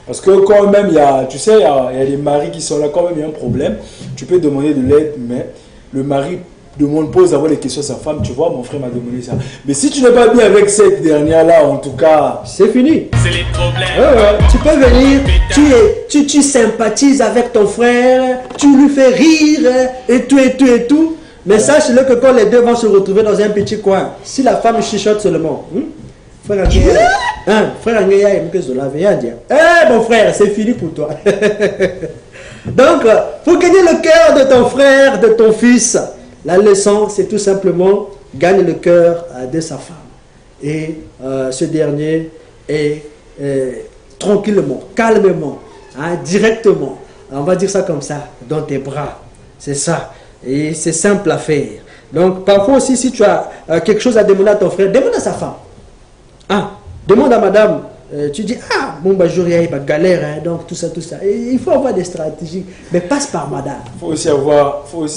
Parce que quand même, tu sais, il y a des maris qui sont là, quand même, il y a un problème. Tu peux demander de l'aide, mais le mari pose d'abord les questions à sa femme. Tu vois, mon frère m'a demandé ça. Mais si tu n'es pas bien avec cette dernière-là, en tout cas... C'est fini. C'est les problèmes. Tu peux venir, tu sympathises avec ton frère, tu lui fais rire, et tout. Mais sache-le que quand les deux vont se retrouver dans un petit coin, si la femme chuchote seulement, frère Angéa, mon frère, c'est fini pour toi. Donc, pour gagner le cœur de ton frère, de ton fils, la leçon, c'est tout simplement gagner le cœur de sa femme. Et ce dernier est tranquillement, calmement, directement, on va dire ça comme ça, dans tes bras. C'est ça. Et c'est simple à faire. Donc, parfois aussi, si tu as quelque chose à demander à ton frère, demande à sa femme. Demande à madame. Tu dis, bon, il y a une galère, donc tout ça. Et il faut avoir des stratégies, mais passe par madame. Il faut aussi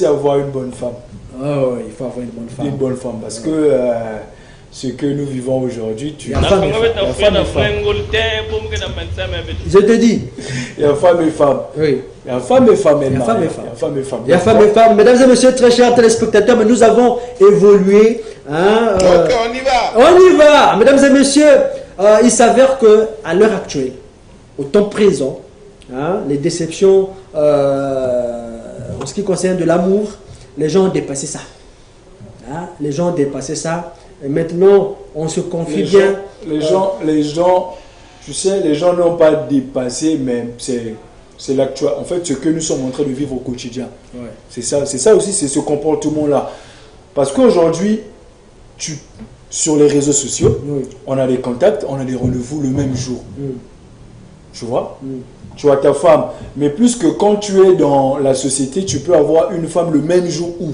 avoir une bonne femme. Oh, il faut avoir une bonne femme. Une bonne femme, parce que ce que nous vivons aujourd'hui, Je te dis. Il y a femme et femme. Oui. Il y a femme et femme. Il y a femme et femme. Mesdames et messieurs, très chers téléspectateurs, mais nous avons évolué. Ok, on y va. On y va. Mesdames et messieurs, il s'avère qu'à l'heure actuelle, au temps présent, les déceptions en ce qui concerne de l'amour, les gens ont dépassé ça. Les gens ont dépassé ça. Et maintenant, on se confie bien. Les gens, tu sais, les gens n'ont pas dépassé, mais c'est l'actuel. En fait, ce que nous sommes en train de vivre au quotidien. Ouais. C'est ça aussi, c'est ce comportement-là. Parce qu'aujourd'hui, sur les réseaux sociaux, on a des contacts, on a des rendez-vous le même jour. Tu vois? Tu as ta femme. Mais plus que quand tu es dans la société, tu peux avoir une femme le même jour où.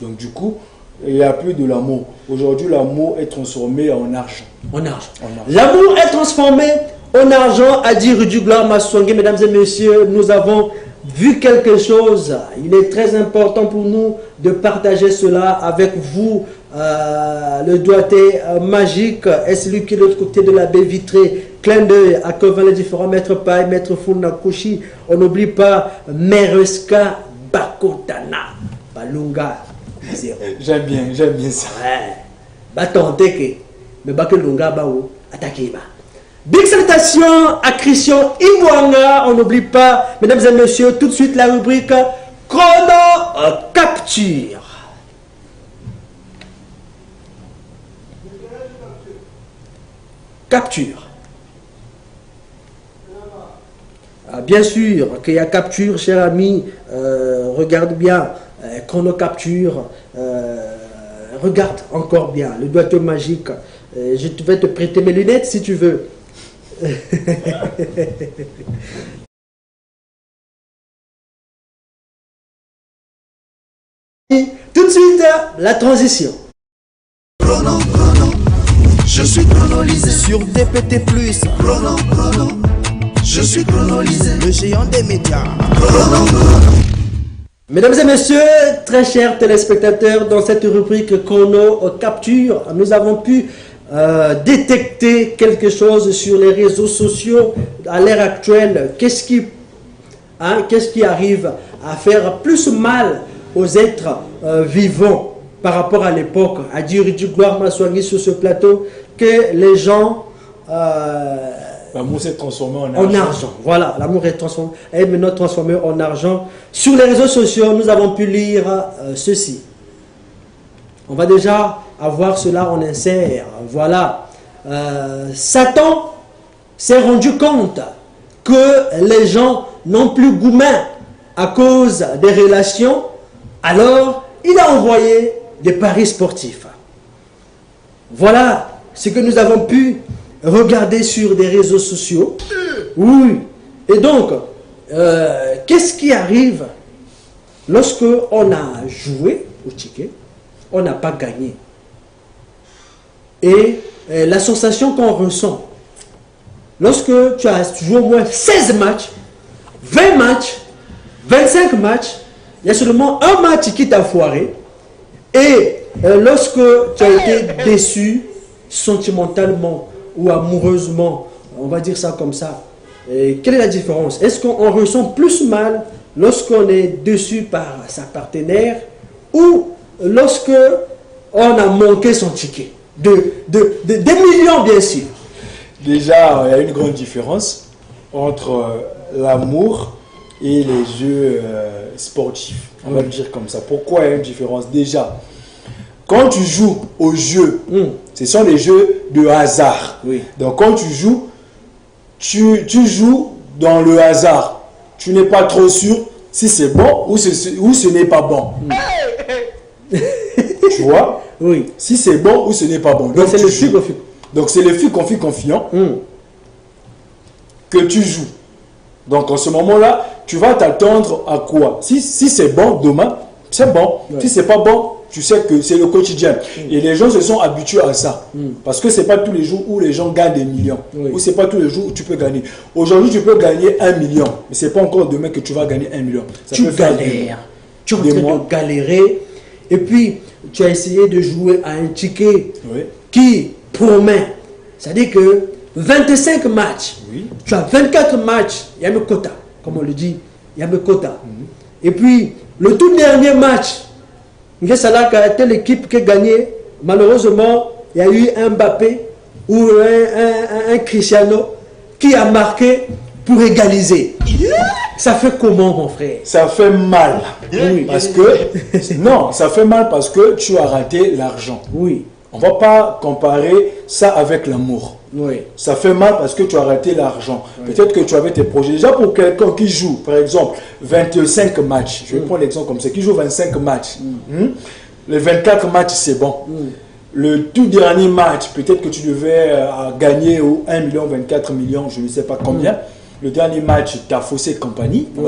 Donc du coup, il n'y a plus de l'amour. Aujourd'hui, l'amour est transformé en argent. En argent. L'amour est transformé en argent, a dit Rudy Gloire Massouangé. Mesdames et messieurs, nous avons vu quelque chose. Il est très important pour nous de partager cela avec vous. Le doigté magique est celui qui est de l'autre côté de la baie vitrée. Clin d'œil à Kevin les différents maîtres Pai, maître Funa Kushi. On n'oublie pas Mereska Bakotana Balunga 0. J'aime bien ça. Ouais. Batanteke. Mais Bakelunga Bao Atakiba. Big salutations à Christian Iwanga. On n'oublie pas, mesdames et messieurs, tout de suite la rubrique Chrono Capture. Capture. Bien sûr qu'il y a capture, cher ami. Regarde bien. Chrono Capture. Regarde encore bien. Le doigté magique. Je vais te prêter mes lunettes si tu veux. Tout de suite, la transition. Chrono, je suis chronolisé sur DPT+. Chrono, je suis chronolisé, le géant des médias. Chrono. Mesdames et messieurs, très chers téléspectateurs, dans cette rubrique Chrono Capture, nous avons pu détecter quelque chose sur les réseaux sociaux à l'ère actuelle. Qu'est-ce qui arrive à faire plus mal aux êtres vivants par rapport à l'époque? À dire du gloire m'a soigné sur ce plateau que les gens l'amour s'est transformé en argent. Voilà, l'amour est transformé, est maintenant transformé en argent. Sur les réseaux sociaux, nous avons pu lire ceci. On va déjà avoir cela en insert. Voilà. Satan s'est rendu compte que les gens n'ont plus goût main à cause des relations. Alors, il a envoyé des paris sportifs. Voilà ce que nous avons pu regarder sur des réseaux sociaux. Oui. Et donc, qu'est-ce qui arrive lorsque on a joué au ticket, on n'a pas gagné? Et la sensation qu'on ressent lorsque tu as joué au moins 16 matchs, 20 matchs, 25 matchs, il y a seulement un match qui t'a foiré. Et lorsque tu as été déçu sentimentalement ou amoureusement, on va dire ça comme ça, quelle est la différence? Est-ce qu'on ressent plus mal lorsqu'on est déçu par sa partenaire ou lorsque on a manqué son ticket? Des millions, bien sûr. Déjà, il y a une grande différence entre l'amour et les jeux sportifs. On va le dire comme ça. Pourquoi il y a une différence? Déjà, quand tu joues aux jeux, ce sont des jeux de hasard. Oui. Donc quand tu joues, tu joues dans le hasard. Tu n'es pas trop sûr si c'est bon ou ce n'est pas bon. Tu vois? Oui. Si c'est bon ou ce n'est pas bon. Donc c'est le fût confiant. Donc c'est le fût confiant que tu joues. Donc en ce moment-là, tu vas t'attendre à quoi? Si c'est bon demain, c'est bon. Ouais. Si c'est pas bon, tu sais que c'est le quotidien. Et les gens se sont habitués à ça. Parce que c'est pas tous les jours où les gens gagnent des millions. Oui. Ou c'est pas tous les jours où tu peux gagner. Aujourd'hui, tu peux gagner 1 million. Mais c'est pas encore demain que tu vas gagner 1 million. Ça Tu peut faire galères. Tu es en train de galérer. Et puis, tu as essayé de jouer à un ticket qui promet. C'est-à-dire que 25 matchs, tu as 24 matchs, il y a le quota, comme on le dit, il y a le quota. Et puis, le tout dernier match, telle équipe qui a gagné, malheureusement, il y a eu un Mbappé ou un Cristiano qui a marqué pour égaliser. Ça fait comment, mon frère? Ça fait mal. Oui. Parce que, non, ça fait mal parce que tu as raté l'argent. Oui. On ne va pas comparer ça avec l'amour. Oui. Ça fait mal parce que tu as raté l'argent. Peut-être que tu avais tes projets. Déjà pour quelqu'un qui joue, par exemple, 25 matchs. Je vais prendre l'exemple comme ça. Qui joue 25 matchs. Les 24 matchs, c'est bon. Le tout dernier match, peut-être que tu devais gagner 1 million, 24 millions, je ne sais pas combien. Le dernier match, tu as faussé compagnie. On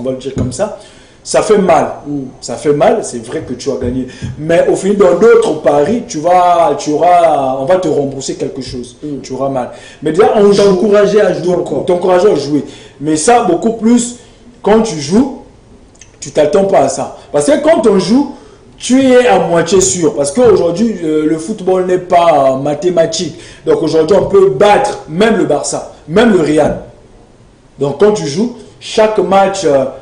va le dire comme ça. Ça fait mal. Ça fait mal, c'est vrai que tu as gagné. Mais au final, dans d'autres paris, on va te rembourser quelque chose. Tu auras mal. Mais déjà, on t'encourager à jouer encore. T'encourager à jouer. Mais ça, beaucoup plus quand tu joues, tu t'attends pas à ça. Parce que quand on joue, tu es à moitié sûr. Parce qu'aujourd'hui, le football n'est pas mathématique. Donc aujourd'hui, on peut battre même le Barça, même le Real. Donc quand tu joues, chaque match a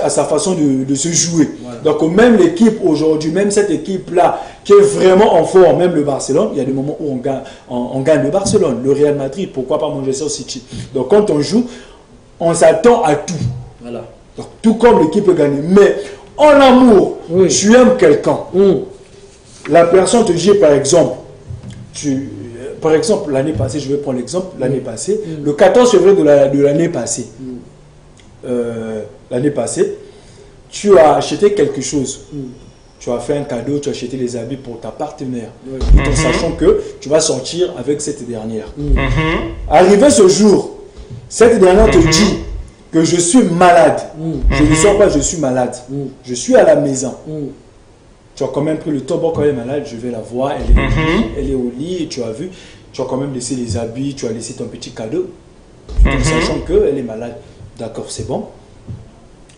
sa façon de se jouer. Voilà. Donc même l'équipe aujourd'hui, même cette équipe-là qui est vraiment en forme, même le Barcelone, il y a des moments où on gagne le Barcelone, le Real Madrid, pourquoi pas Manchester City. Donc quand on joue, on s'attend à tout. Voilà. Donc, tout comme l'équipe peut gagner. Mais en amour, tu aimes quelqu'un. La personne te dit par exemple, l'année passée, je vais prendre l'exemple, l'année passée, le 14 février de l'année passée, tu as acheté quelque chose. Tu as fait un cadeau, tu as acheté les habits pour ta partenaire, tout en sachant que tu vas sortir avec cette dernière. Arrivé ce jour, cette dernière te dit que je suis malade. Je ne sors pas, je suis malade. Je suis à la maison. Tu as quand même pris le temps, bon, quand elle est malade, je vais la voir, elle est au lit, et tu as vu, tu as quand même laissé les habits, tu as laissé ton petit cadeau, en sachant qu'elle est malade. D'accord, c'est bon.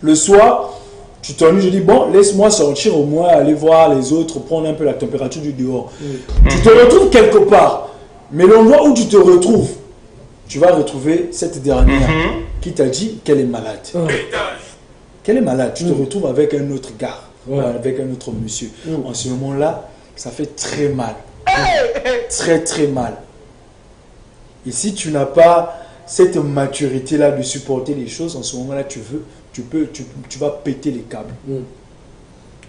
Le soir, tu t'ennuies, je dis, bon, laisse-moi sortir au moins, aller voir les autres, prendre un peu la température du dehors. Tu te retrouves quelque part, mais l'endroit où tu te retrouves, tu vas retrouver cette dernière qui t'a dit qu'elle est malade. Qu'elle est malade, tu te retrouves avec un autre gars, avec un autre monsieur. En ce moment-là, ça fait très mal. Très très mal. Et si tu n'as pas cette maturité-là de supporter les choses, en ce moment-là, tu vas péter les câbles.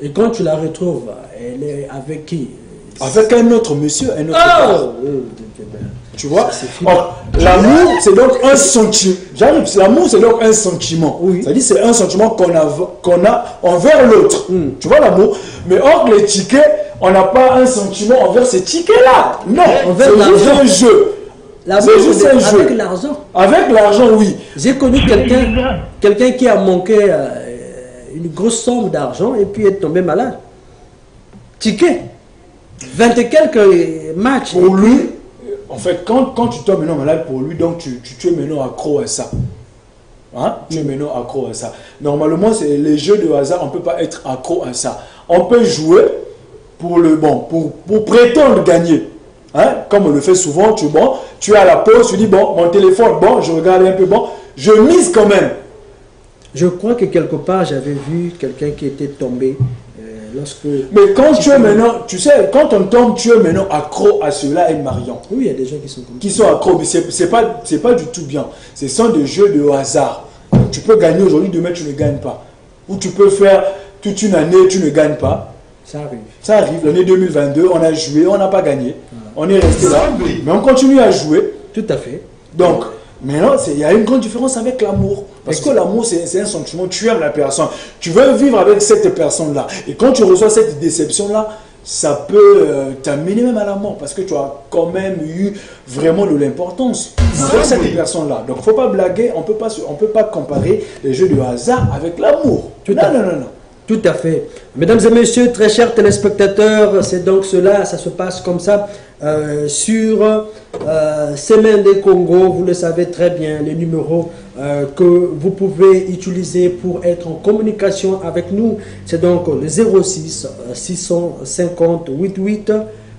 Et quand tu la retrouves, elle est avec qui? Avec un autre monsieur, un autre gars. Tu vois? L'amour, c'est donc un sentiment. L'amour, c'est donc un sentiment. C'est-à-dire, c'est un sentiment qu'on a envers l'autre. Tu vois l'amour? Mais hors les tickets, on n'a pas un sentiment envers ces tickets-là. Non, c'est juste un jeu. C'est juste un jeu. Avec l'argent. Avec l'argent, oui. J'ai connu quelqu'un qui a manqué une grosse somme d'argent et puis est tombé malade. Ticket. 20 et quelques matchs. Pour lui, en fait, quand tu tombes maintenant malade pour lui, donc tu es maintenant accro à ça. Hein? Tu es maintenant accro à ça. Normalement, c'est les jeux de hasard, on ne peut pas être accro à ça. On peut jouer pour le bon, pour prétendre gagner. Hein? Comme on le fait souvent, tu es à la pause, tu dis, bon, mon téléphone, bon, je regarde un peu, bon, je mise quand même. Je crois que quelque part, j'avais vu quelqu'un qui était tombé. Mais quand tu es maintenant, tu sais, quand on tombe, tu es maintenant accro à cela et Marion. Oui, il y a des gens qui sont comme ça. Qui sont accros, mais c'est pas du tout bien. Ce sont des jeux de hasard. Tu peux gagner aujourd'hui, demain tu ne gagnes pas. Ou tu peux faire toute une année, tu ne gagnes pas. Ça arrive. Ça arrive. L'année 2022, on a joué, on n'a pas gagné. On est resté là, mais on continue à jouer. Tout à fait. Donc, maintenant, il y a une grande différence avec l'amour. Parce que l'amour, c'est un sentiment, tu aimes la personne. Tu veux vivre avec cette personne-là. Et quand tu reçois cette déception-là, ça peut t'amener même à la mort. Parce que tu as quand même eu vraiment de l'importance avec cette personne-là. Donc, il ne faut pas blaguer, on ne peut pas comparer les jeux de hasard avec l'amour. Non. Tout à fait. Mesdames et messieurs, très chers téléspectateurs, c'est donc cela, ça se passe comme ça sur Semaine des Congo. Vous le savez très bien, les numéros que vous pouvez utiliser pour être en communication avec nous, c'est donc le 06 650 88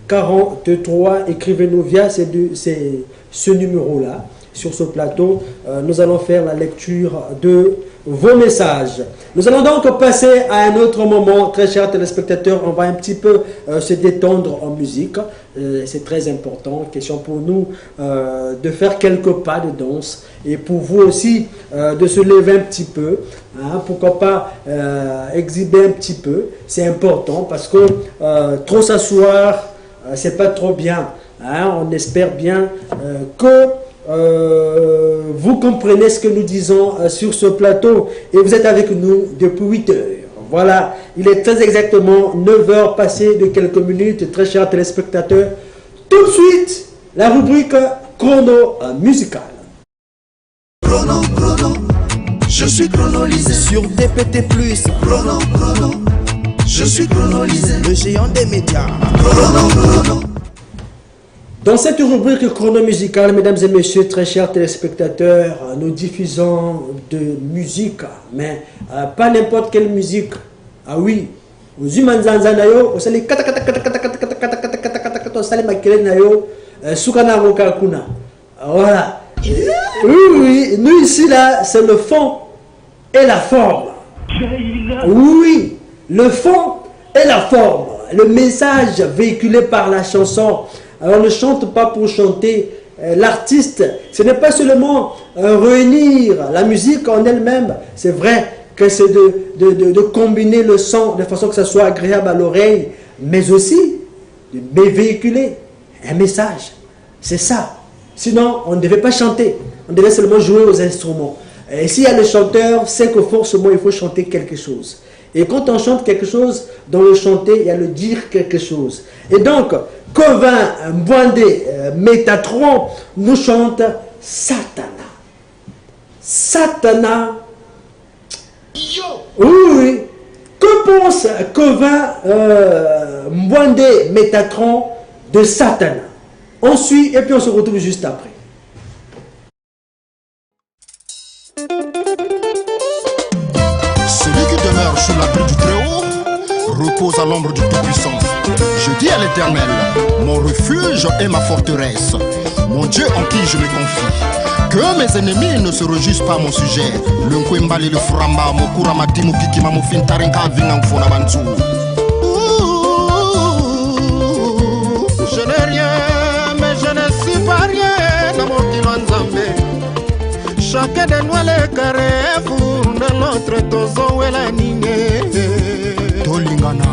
43. Écrivez-nous via ce numéro-là. Sur ce plateau, nous allons faire la lecture de vos messages. Nous allons donc passer à un autre moment, très chers téléspectateurs. On va un petit peu se détendre en musique. C'est très important. Question pour nous de faire quelques pas de danse et pour vous aussi de se lever un petit peu. Hein, pourquoi pas exhiber un petit peu. C'est important parce que trop s'asseoir, c'est pas trop bien. Hein, on espère bien que vous comprenez ce que nous disons sur ce plateau et vous êtes avec nous depuis 8 heures. Voilà, il est très exactement 9 heures passées de quelques minutes, très chers téléspectateurs. Tout de suite, la rubrique chrono musicale. Chrono, je suis chronolisé sur DPT+. Chrono, je suis chronolisé, le géant des médias. Chrono. Dans cette rubrique chrono-musicale, mesdames et messieurs, très chers téléspectateurs, nous diffusons de musique, mais pas n'importe quelle musique. Ah oui, aux humains zanzanayo, au sali kata kata kata kata kata kata kata kata kata kata kata, au sali makele nayo, sukana roka kuna. Voilà. Oui, nous ici là, c'est le fond et la forme. Oui, le fond et la forme. Le message véhiculé par la chanson. Alors ne chante pas pour chanter. L'artiste, ce n'est pas seulement réunir la musique en elle-même. C'est vrai que c'est de combiner le son de façon que ça soit agréable à l'oreille, mais aussi de véhiculer un message. C'est ça. Sinon, on ne devait pas chanter. On devait seulement jouer aux instruments. Et s'il y a le chanteur, c'est que forcément il faut chanter quelque chose. Et quand on chante quelque chose, dans le chanter, il y a le dire quelque chose. Et donc, Covin Mbwandé Métatron nous chante Satana. Satana. Oui. Que pense Covin Mbwandé Métatron de Satana? On suit et puis on se retrouve juste après. Celui qui demeure sous l'abri du Très-Haut repose à l'ombre du Tout-Puissant. Je dis à l'Éternel, mon refuge et ma forteresse, mon Dieu en qui je me confie. Que mes ennemis ne se réjouissent pas à mon sujet. Le Nkwembali, le Framba, Mokura Madimu Kikima Mofin Tarenka Vingang Fonabantu. Je n'ai rien, mais je ne suis pas rien dans mon Kimanzambe. Chacun de nous les carrés pour de l'autre tozo et la nigne. Tolingana,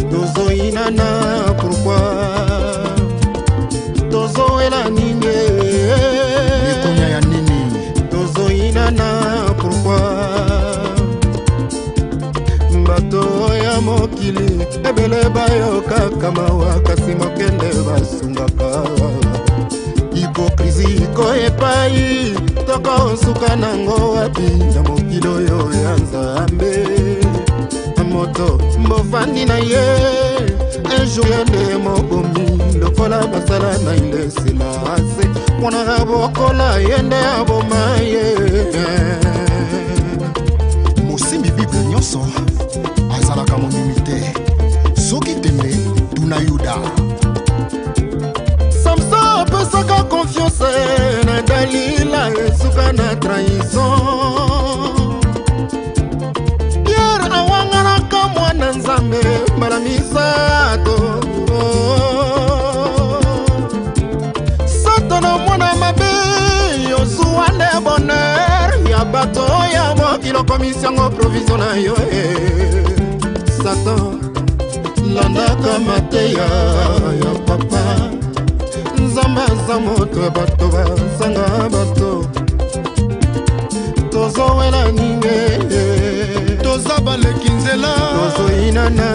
tozo inana, pourquoi? Tozo et la nigne. Nikonya ya nini? Tozo inana, pourquoi? Mbato ya mokili, ebele bayo kakamawa, kasimokende basungaka. Hypocrisie ko epai. Toko suka nango wapi na mokilo yo ya Nzambe. Moto mbofandi na ye un jour yande mobomi lokola basala na ilesila ase mwana bokola yende aboma ye. Mosimbi Bible nyonso azalaka monimite soki tembe tuna Yuda. Samson pesaka confiance na Dalila esuka na trahison. Pierre awangaraka mwana Nzambe mbala misato. Satana mwana mabe yozuwa le bonheur ya bato ya mokilo komisiongo provision na yo. Satan landaka mateya ya papa. Nzamba za moto bato basanga bato. Tozo wela ninge toza baleki nzela tozo inana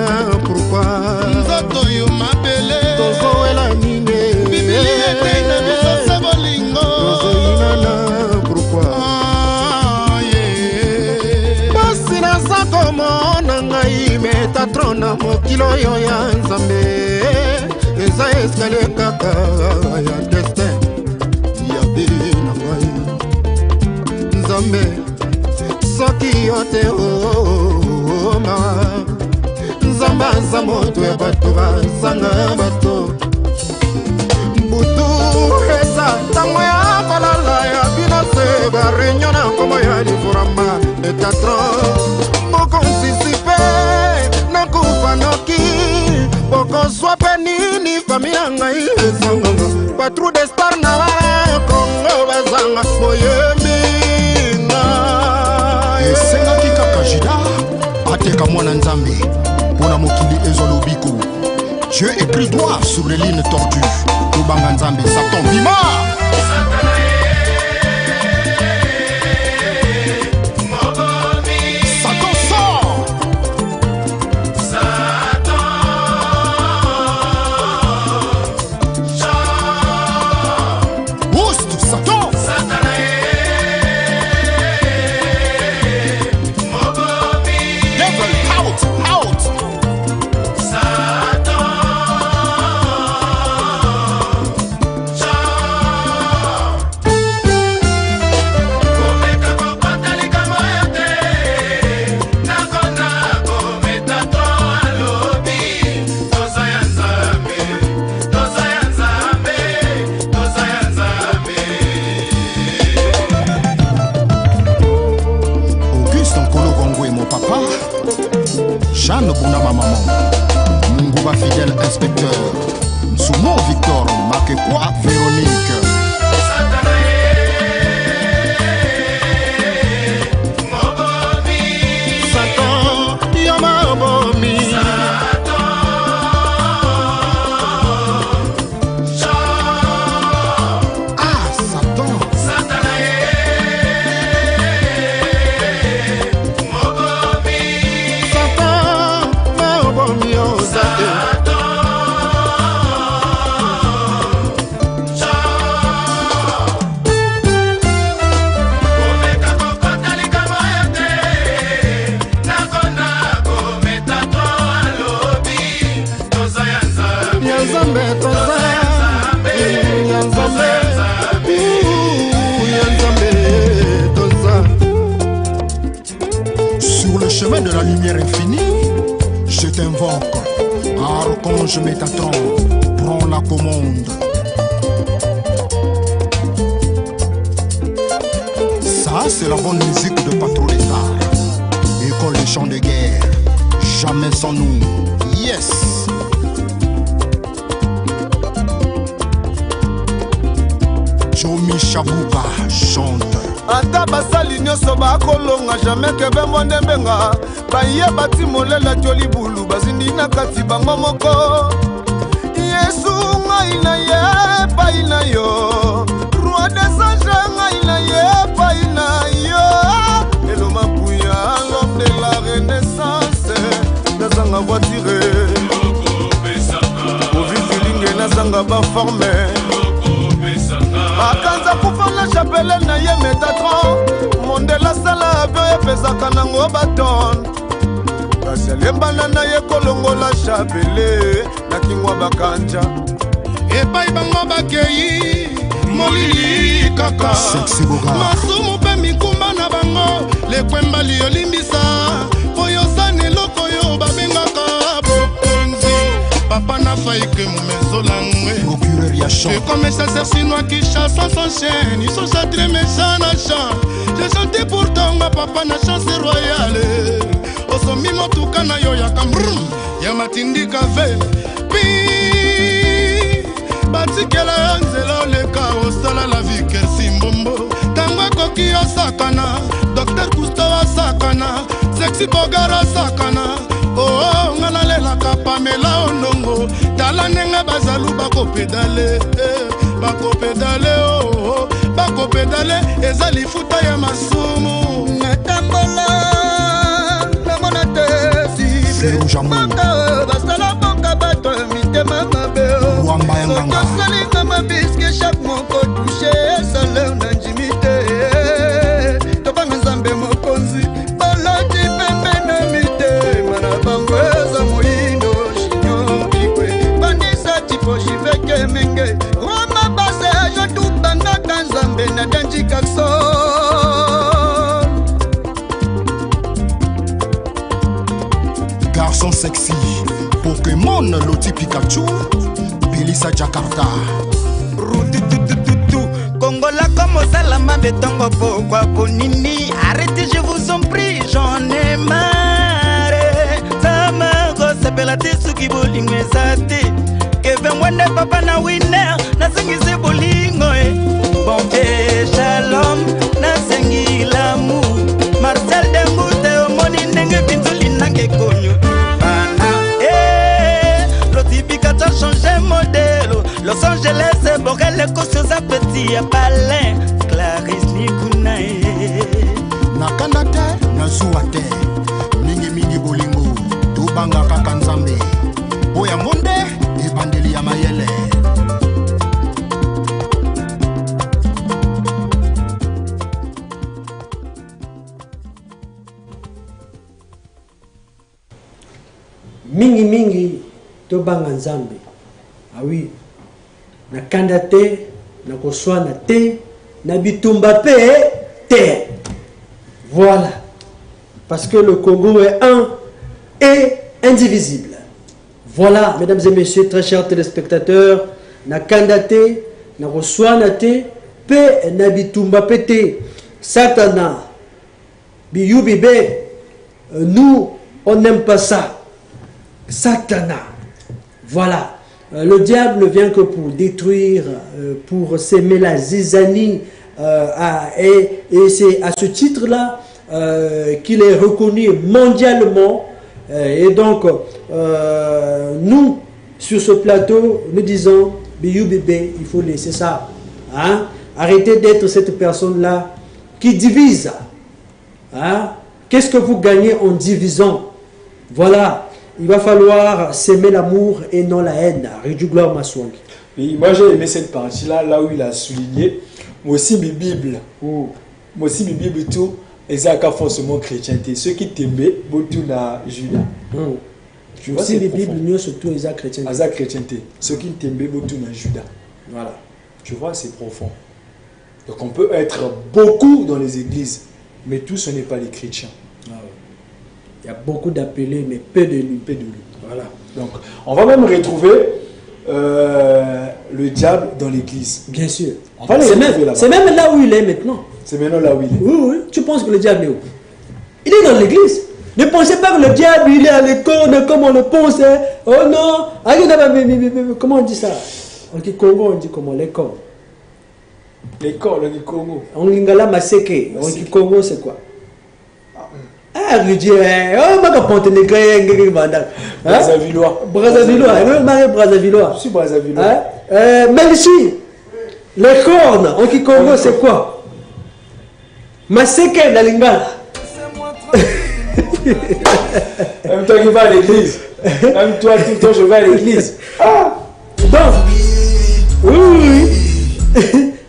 pourquoi nzoto yo mabele tozo wela ninge bibili ete na biso sa bolingo tozo inana pourquoi basi na sako mona ngai Métatron mokilo yo ya Nzambe. Eza escalier kaka ya destin ya bina ngai Nzambe soki yo te oma Nzamba za moto ya bato basanga bato butu eza tango ya balala ya bino se ba réunion na komo ya Liforama Métatron moko nsisipe na kufa noki boko swa penini familia ngai ezanga patrouille de star na wala Kongo bazanga moyembi ngai esenga kika jida ateka mwana Nzambe pona mokili ezolobiko. Dieu écrit droit sur les lignes tordues. Tobanga Nzambe Satan bima. l'inspecteur. Soumo Victor, marqué quoi Véronique. Satan, Yama Bomi. Ah, Satan. Sur le chemin de la lumière infinie, je t'invoque. Archange Métatron, prends la commande. Ça, c'est la bonne musique de Patron d'État. École des champs de guerre, jamais sans nous. Yes! Jomi Chabouba chante. Ata basali nyonso bakolonga jamais ke bembo ndembenga baye bati molela joli bulu bazindi na kati bango moko Yesu ngai na ye pai na yo roi des anges ngai na ye pai na yo Elo mapuya l'homme de la renaissance nazanga voiture ovifilinge nazanga baforme Akanza kufana chapelle na ye Métatron Mondela sala avion epezaka nango baton Kasi alembana na ye kolongola chapelle Na kingwa bakanja Epai bango bakei Molili kaka Masumu pe mikuma na bango Lekwemba li olimbisa Poyosani loko yo babengaka Bokonzi Papa na faike mumezolangwe Et comme les chasseurs chinois qui chassent sans chaîne Ils sont déjà très méchants na chant J'ai chanté pourtant ma papa na chance royale Osomi motuka na yo ya kambrum Ya matindi kafe Pi Batikela ya nzela oleka Osala la vie kersi mbombo Tango koki osakana Dr. Cousteau osakana Sexy Bogara osakana Oh, ngana lela kapamela onongo Tala nenga bazalu bako pedale Bako pedale, oh, bako pedale Ezali futa ya masumu Natambola, namona te sible Baka, basala boka bato mitema mabeo Soto salinga mabiske chaque moko touche Saleu na njimite Topanga nzambe mokonzi Balati pembe na mite Mana bangweza moindo Shinyo bikwe Bandisa tipo shiveke menge Roma base ajo tubanga kanzambe Na danji kakso Garçon sexy Pokémon Loti Pikachu Belisa Jakarta Congola comme Salama Betongo pourquoi Bonini Arrêtez je vous en prie j'en ai marre Sama Gosapela Tesuki Bolingo Zate Kevin Wende Papa na winner Nasengi Bolingo Bombe Shalom Nasengi l'amour Marcel Dembute Omoni Nenge Pinzuli Nange Konyo L'Otipika a changé modèle Los Angeles, Borel, Kosio Zapeti, Palin, Clarisse Nikunae Nakanda te, nazuwa te Mingi mingi bolingo, tubanga kaka nzambe Boya monde, ebandeli ya mayele Mingi mingi, tubanga nzambe Ah oui na kanda te, na koswana te, na bitumba pe te. Voilà. Parce que le Congo est un et indivisible. Voilà, mesdames et messieurs, très chers téléspectateurs, na kanda te, na koswana te, pe na bitumba pe te. Satana, biyubibe, nous, on n'aime pas ça. Satana. Voilà. Le diable ne vient que pour détruire, pour s'aimer la zizanie. Et c'est à ce titre-là qu'il est reconnu mondialement. Et donc, nous, sur ce plateau, nous disons, Biou bébé, il faut laisser ça. Hein? Arrêtez d'être cette personne-là qui divise. Hein? Qu'est-ce que vous gagnez en divisant? Voilà. Il va falloir s'aimer l'amour et non la haine. Rédu Gloire Maswangi. Oui, moi j'ai aimé cette partie-là, là où il a souligné. Moi aussi, mes Bibles. Moi aussi, mes Bibles, tout. Et ça a forcément chrétienté. Ceux qui t'aimaient, beaucoup na Judas. Tu vois, c'est les Bibles, nous surtout, ils ont chrétienté. Ils ont chrétienté. Ceux qui t'aimaient, beaucoup na Judas. Voilà. Tu vois, c'est profond. Donc on peut être beaucoup dans les églises, mais tous, ce n'est pas les chrétiens. Il y a beaucoup d'appelés, mais peu de lui. Voilà. Donc, on va même retrouver le diable dans l'église. Bien sûr. C'est même là où il est maintenant. C'est maintenant là où il est. Oui. Tu penses que le diable est où? Il est dans l'église. Ne pensez pas que le diable, il est à l'école comme on le pense. Hein? Oh non. Comment on dit ça? En Congo, on dit comment? L'école. L'école, le Congo. En lingala maseke. En Congo, c'est quoi? Ah, je dis, oh, je ponte les gars, Brazzavillois. Brazzavillois. Je suis Brazzavillois. Mais ici, les cornes, en Congo, c'est quoi? Maseke, la lingala. Même toi qui vas à l'église. Même toi, tout le temps, je vais à l'église. Donc, oui.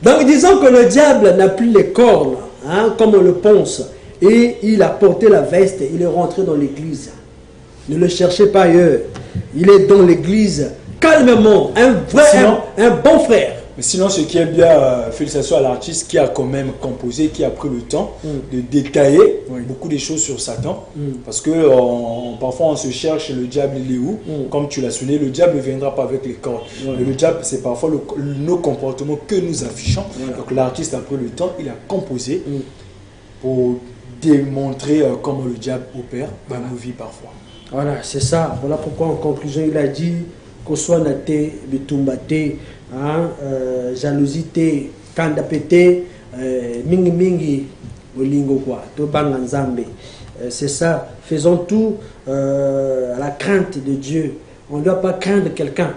Donc, disons que le diable n'a plus les cornes, hein, comme on le pense. Et il a porté la veste, il est rentré dans l'église. Ne le cherchez pas ailleurs. Il est dans l'église, calmement, un bon frère. Mais sinon, ce qui est bien, félicitations à l'artiste qui a quand même composé, qui a pris le temps de détailler beaucoup de choses sur Satan. Parce que parfois on se cherche, le diable il est où? Comme tu l'as souligné, le diable ne viendra pas avec les cordes. Le diable, c'est parfois nos comportements que nous affichons. Donc l'artiste a pris le temps, il a composé pour démontrer comment le diable opère dans nos vies parfois. Voilà, c'est ça. Voilà pourquoi en conclusion il a dit qu'on soit naté, bitumbate, jalousie, kandapete, mingi mingi, bolingo quoi, to banga nzambe. C'est ça. Faisons tout à la crainte de Dieu. On ne doit pas craindre quelqu'un.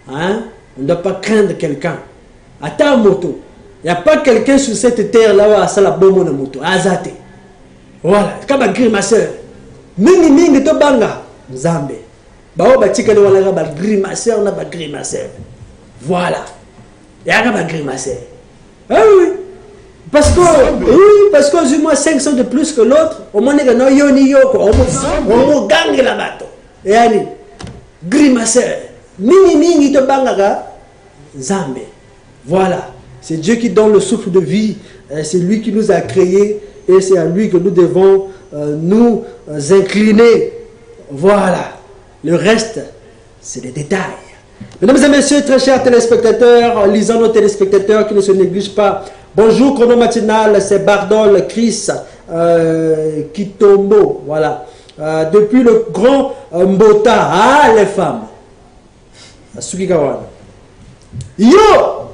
Hein? On ne doit pas craindre quelqu'un. À ta moto. Il n'y a pas quelqu'un sur cette terre là où à ça la bombe de moto. Azate. Voilà. Comme un grimaceur. Mingi mingi to banga nzambe. Bao batika de wala ba grimaceur na ba grimaceur. Voilà. Il y a un grimaceur. Ah oui. Parce que du moins 500 de plus que l'autre, au moins il no yoni yoko, on gagne la bateau. Et allez, grimaceur. Mingi mingi to banga nzambe. Voilà. C'est Dieu qui donne le souffle de vie. C'est lui qui nous a créés. Et c'est à lui que nous devons nous incliner. Voilà. Le reste, c'est des détails. Mesdames et messieurs, très chers téléspectateurs, lisant nos téléspectateurs qui ne se négligent pas. Bonjour, chrono matinal, c'est Bardol, Chris, Kitombo. Voilà. Depuis le grand Mbota. Ah, les femmes. Asuki Kawan. Yo!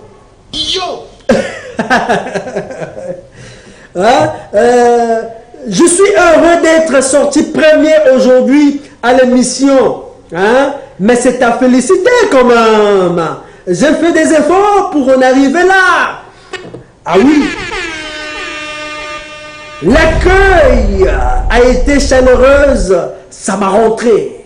Je suis heureux d'être sorti premier aujourd'hui à l'émission. Hein? Mais c'est à féliciter quand même. J'ai fait des efforts pour en arriver là. Ah oui. L'accueil a été chaleureuse. Ça m'a rentré.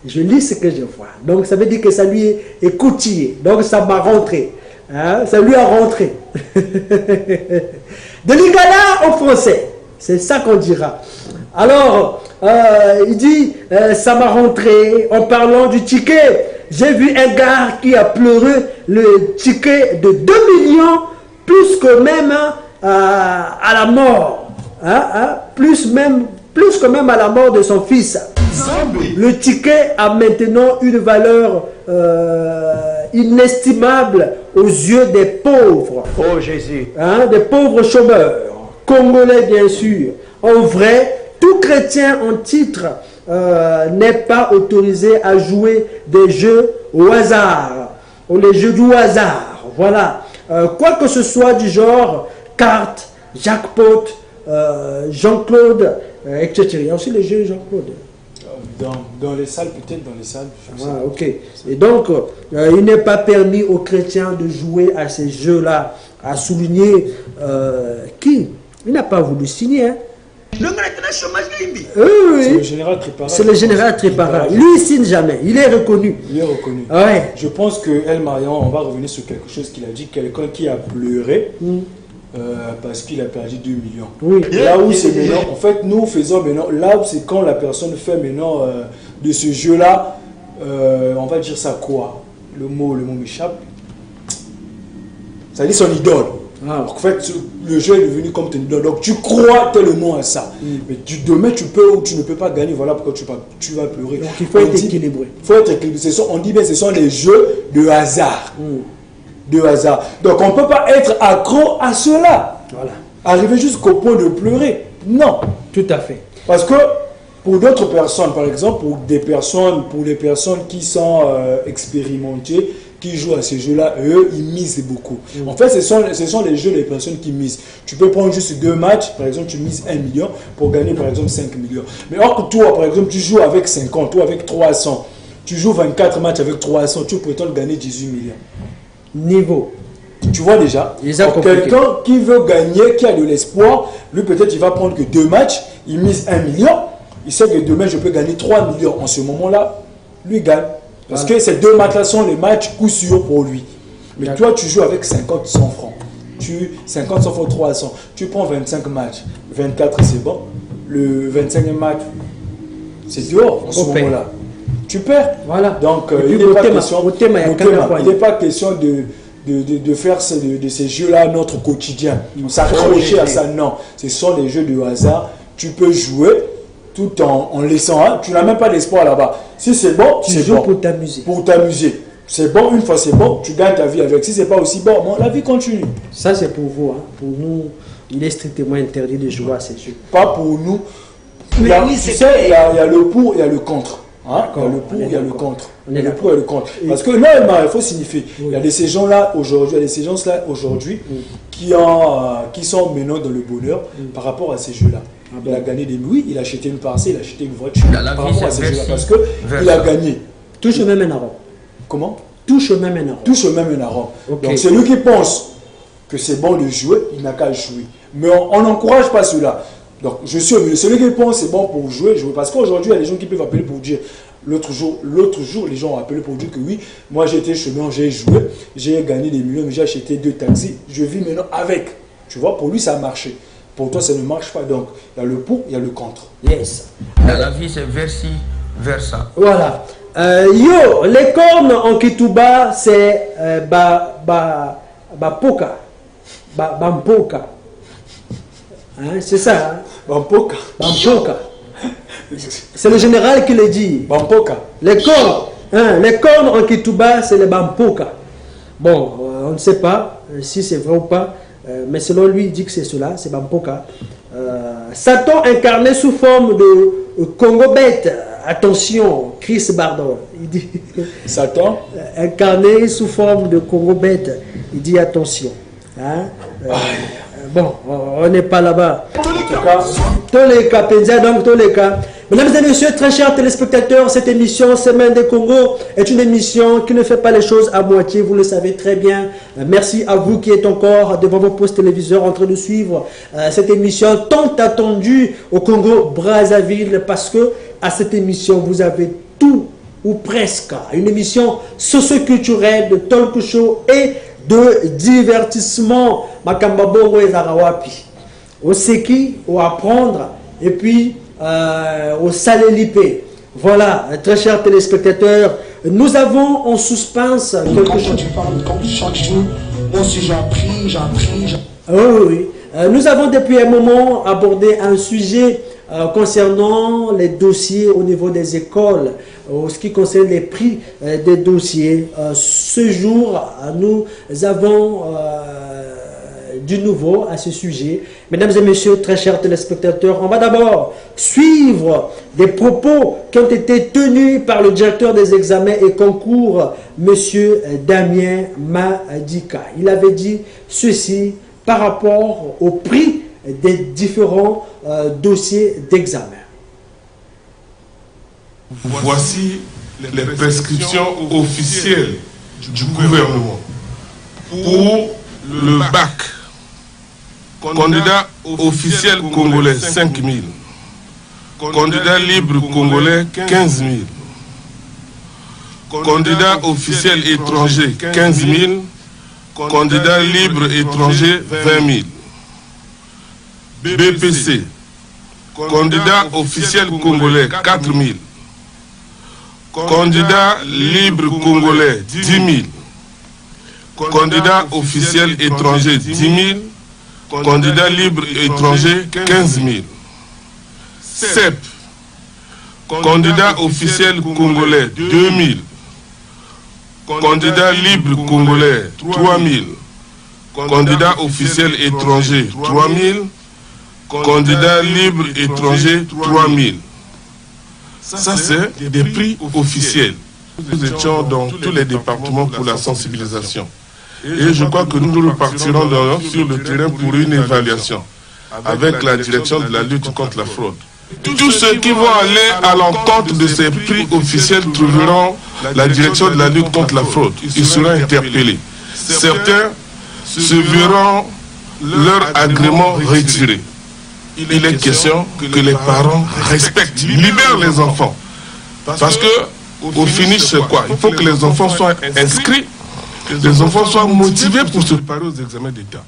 Je lis ce que je vois. Donc ça veut dire que ça lui est coutillé. Donc ça m'a rentré. Hein? Ça lui a rentré. De l'Ingala en français. C'est ça qu'on dira. Alors, il dit, ça m'a rentré en parlant du ticket. J'ai vu un gars qui a pleuré le ticket de 2 millions, plus que même à la mort. Plus que même à la mort de son fils. Le ticket a maintenant une valeur inestimable aux yeux des pauvres. Oh Jésus. Des pauvres chômeurs, congolais bien sûr. En vrai, tout chrétien en titre n'est pas autorisé à jouer des jeux au hasard, ou les jeux du hasard, voilà. Quoi que ce soit du genre carte, jackpot, Jean-Claude, etc. Il y a aussi les jeux Jean-Claude. Dans les salles, peut-être dans les salles. Ok. Et donc, il n'est pas permis aux chrétiens de jouer à ces jeux-là, à souligner qui il n'a pas voulu signer. Hein. C'est le général Tripara. C'est le général Tripara. Lui, il ne signe jamais. Il est reconnu. Il est reconnu. Ouais. Je pense que El Marion, on va revenir sur quelque chose qu'il a dit. Quelqu'un qui a pleuré parce qu'il a perdu 2 millions. Oui. Là où c'est maintenant, en fait, nous faisons maintenant, là où c'est quand la personne fait maintenant de ce jeu-là, on va dire ça quoi? Le mot m'échappe. Ça dit son idole. En fait, le jeu est devenu comme ton idole. Donc tu crois tellement à ça. Mais demain, tu peux ou tu ne peux pas gagner. Voilà pourquoi tu vas pleurer. Donc il faut être équilibré. Il faut être équilibré. On dit bien ce sont les jeux de hasard. De hasard. Donc on ne peut pas être accro à cela. Voilà. Arriver jusqu'au point de pleurer. Non. Tout à fait. Parce que pour d'autres personnes, par exemple, pour les personnes qui sont expérimentées, qui jouent à ces jeux-là, eux, ils misent beaucoup. En fait, ce sont les jeux des personnes qui misent. Tu peux prendre juste 2 matchs, par exemple, tu mises 1 million pour gagner, par exemple, 5 millions. Mais or que toi, par exemple, tu joues avec 50, toi avec 300, tu joues 24 matchs avec 300, tu prétends gagner 18 millions. Niveau. Tu vois déjà, quelqu'un qui veut gagner, qui a de l'espoir, lui peut-être il va prendre que 2 matchs, il mise 1 million, il sait que demain je peux gagner 3 millions. En ce moment-là, lui gagne. Parce que ces 2 matchs-là sont les matchs coup sûr pour lui. Mais toi, tu joues avec 50, 100 francs. 50, 100 francs, 300. Tu prends 25 matchs. 24, c'est bon. Le 25e match, c'est dehors en ce moment-là. Tu perds. Voilà. Donc, il n'est pas question de faire de ces jeux-là notre quotidien. On s'accrocher à ça. Non. Ce sont des jeux de hasard. Tu peux jouer tout en laissant, tu n'as même pas d'espoir là-bas. Si c'est bon, tu joues pour t'amuser. Pour t'amuser. C'est bon, une fois c'est bon, tu gagnes ta vie avec. Si c'est pas aussi bon, la vie continue. Ça c'est pour vous. Hein. Pour nous, il est strictement interdit de jouer à ces jeux. Pas pour nous. Il y a le pour, il y a le contre. Hein? Il y a le pour, il y a le contre. Il y a le pour et le contre. Parce que là, il faut signifier. Il y a ces gens-là aujourd'hui, qui sont maintenant dans le bonheur par rapport à ces jeux-là. Il a gagné des louis, il a acheté une parcelle, il a acheté une voiture. Par rapport à ces jeux-là, parce qu'il a gagné. Tout chemin mène à Rome. Comment? Tout chemin mène à Rome. Tout chemin mène à Rome. Okay. Donc celui qui pense que c'est bon de jouer, il n'a qu'à jouer. Mais on n'encourage pas cela. Donc je suis au milieu. Celui qui pense que c'est bon pour jouer. Parce qu'aujourd'hui, il y a des gens qui peuvent appeler pour dire. L'autre jour, les gens ont appelé pour dire que oui, moi j'ai été chemin, j'ai joué, j'ai gagné des millions, mais j'ai acheté 2 taxis, je vis maintenant avec. Tu vois, pour lui ça a marché. Pour toi ça ne marche pas. Donc il y a le pour, il y a le contre. Yes. Dans la vie c'est versi, versa. Voilà. Les cornes en Kituba c'est Bapoka. Bampoka. Hein, c'est ça. Hein? Bampoka. Bampoka. C'est le général qui le dit. Bampoka. Les cornes en Kituba, c'est les Bampoka. Bon, on ne sait pas si c'est vrai ou pas, mais selon lui, il dit que c'est cela, c'est Bampoka. Satan incarné sous forme de Congo bête. Attention, Chris Bardon. Il dit. Satan incarné sous forme de Congo bête. Il dit attention. Hein? Bon, on n'est pas là-bas. Tous les cas, donc tous les cas. Mesdames et messieurs, très chers téléspectateurs, cette émission Semaine des Congo est une émission qui ne fait pas les choses à moitié, vous le savez très bien. Merci à vous qui êtes encore devant vos postes téléviseurs en train de suivre cette émission tant attendue au Congo-Brazzaville, parce que à cette émission, vous avez tout ou presque. Une émission socio-culturelle, de talk show et de divertissement. Makamba Bongo et Zarawapi. Au Seki, au apprendre, et puis au Salé-Lipé. Voilà, très chers téléspectateurs, nous avons en suspense quelque chose. Chaque jour, moi aussi j'ai appris. Oui. Nous avons depuis un moment abordé un sujet concernant les dossiers au niveau des écoles, en ce qui concerne les prix des dossiers. Ce jour, nous avons du nouveau à ce sujet. Mesdames et messieurs, très chers téléspectateurs, on va d'abord suivre des propos qui ont été tenus par le directeur des examens et concours, monsieur Damien Madika. Il avait dit ceci par rapport au prix des différents dossiers d'examen. Voici les prescriptions officielles du gouvernement. Pour le bac, candidat officiel congolais 5 000, candidat libre congolais 15 000, candidat officiel étranger 15 000, candidat libre étranger 20 000, BPC, candidat officiel congolais 4 000, candidat libre congolais 10 000, candidat officiel étranger 10 000, candidat libre étranger 15 000, CEP, candidat officiel congolais 2 000, candidat libre congolais 3 000, candidat officiel étranger 3 000, candidat libre étranger 3 000. Ça, c'est des prix officiels. Nous étions dans tous les départements pour la sensibilisation. Et je crois que nous repartirons sur le terrain pour une évaluation avec la direction de la lutte contre la fraude. Tous ceux qui vont aller à l'encontre de ces prix officiels trouveront la direction de la lutte contre la fraude. Ils seront interpellés. Certains se verront leur agrément retiré. Il est question que les parents respectent, libèrent les enfants. Parce que, au finish, c'est quoi? Il faut que les enfants soient inscrits, que les enfants soient motivés pour se préparer aux examens d'État.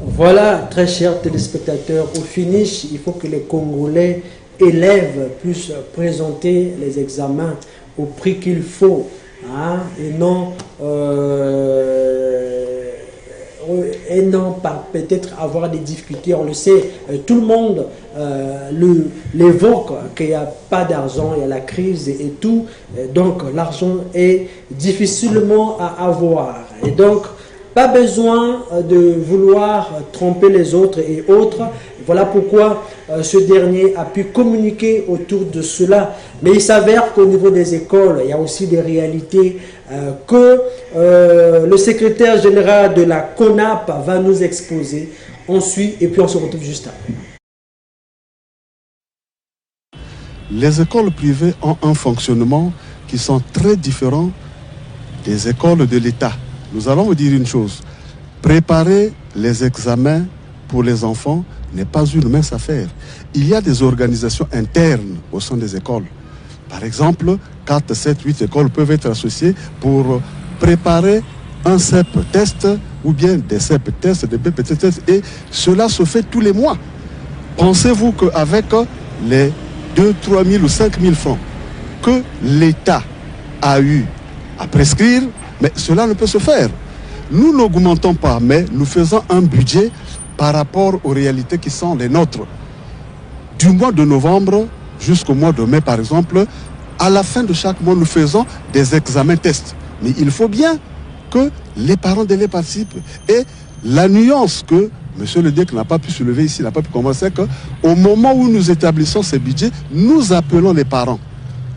Voilà, très chers téléspectateurs, au finish, il faut que les Congolais élèves puissent présenter les examens au prix qu'il faut, hein, et non pas peut-être avoir des difficultés. On le sait, tout le monde l'évoque, qu'il n'y a pas d'argent, il y a la crise et tout, donc l'argent est difficilement à avoir. Et donc, pas besoin de vouloir tromper les autres et autres. Voilà pourquoi ce dernier a pu communiquer autour de cela. Mais il s'avère qu'au niveau des écoles, il y a aussi des réalités que le secrétaire général de la CONAP va nous exposer. On suit et puis on se retrouve juste après. Les écoles privées ont un fonctionnement qui sont très différents des écoles de l'État. Nous allons vous dire une chose, préparer les examens pour les enfants n'est pas une mince affaire. Il y a des organisations internes au sein des écoles. Par exemple, 4, 7, 8 écoles peuvent être associées pour préparer un CEP test ou bien des CEP tests, des BPT tests, et cela se fait tous les mois. Pensez-vous qu'avec les 2, 3 000 ou 5 000 francs que l'État a eu à prescrire, mais cela ne peut se faire. Nous n'augmentons pas, mais nous faisons un budget par rapport aux réalités qui sont les nôtres. Du mois de novembre jusqu'au mois de mai, par exemple, à la fin de chaque mois, nous faisons des examens tests. Mais il faut bien que les parents d'élèves participent. Et la nuance que M. le DEC n'a pas pu soulever ici, n'a pas pu commencer, c'est qu'au moment où nous établissons ces budgets, nous appelons les parents.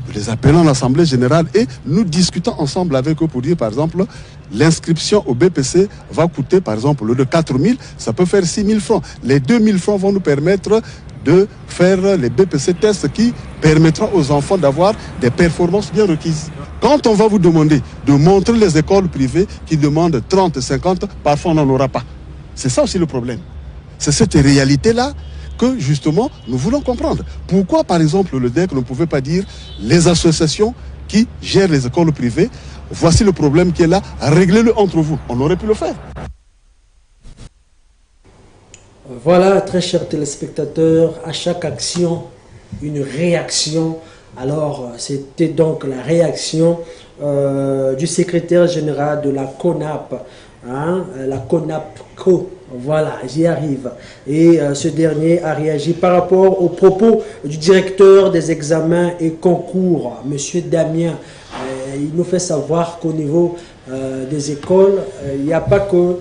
Nous les appelons à l'Assemblée Générale et nous discutons ensemble avec eux pour dire, par exemple, l'inscription au BPC va coûter, par exemple, le de 4 000, ça peut faire 6 000 francs. Les 2 000 francs vont nous permettre de faire les BPC tests qui permettront aux enfants d'avoir des performances bien requises. Quand on va vous demander de montrer les écoles privées qui demandent 30, 50, parfois on n'en aura pas. C'est ça aussi le problème. C'est cette réalité-là que justement nous voulons comprendre. Pourquoi par exemple le DEC ne pouvait pas dire les associations qui gèrent les écoles privées, voici le problème qui est là, réglez-le entre vous. On aurait pu le faire. Voilà, très chers téléspectateurs, à chaque action, une réaction. Alors, c'était donc la réaction du secrétaire général de la CONAP, hein, la CONAPCO. Voilà, j'y arrive. Et ce dernier a réagi par rapport aux propos du directeur des examens et concours, M. Damien. Il nous fait savoir qu'au niveau des écoles, il n'y a pas que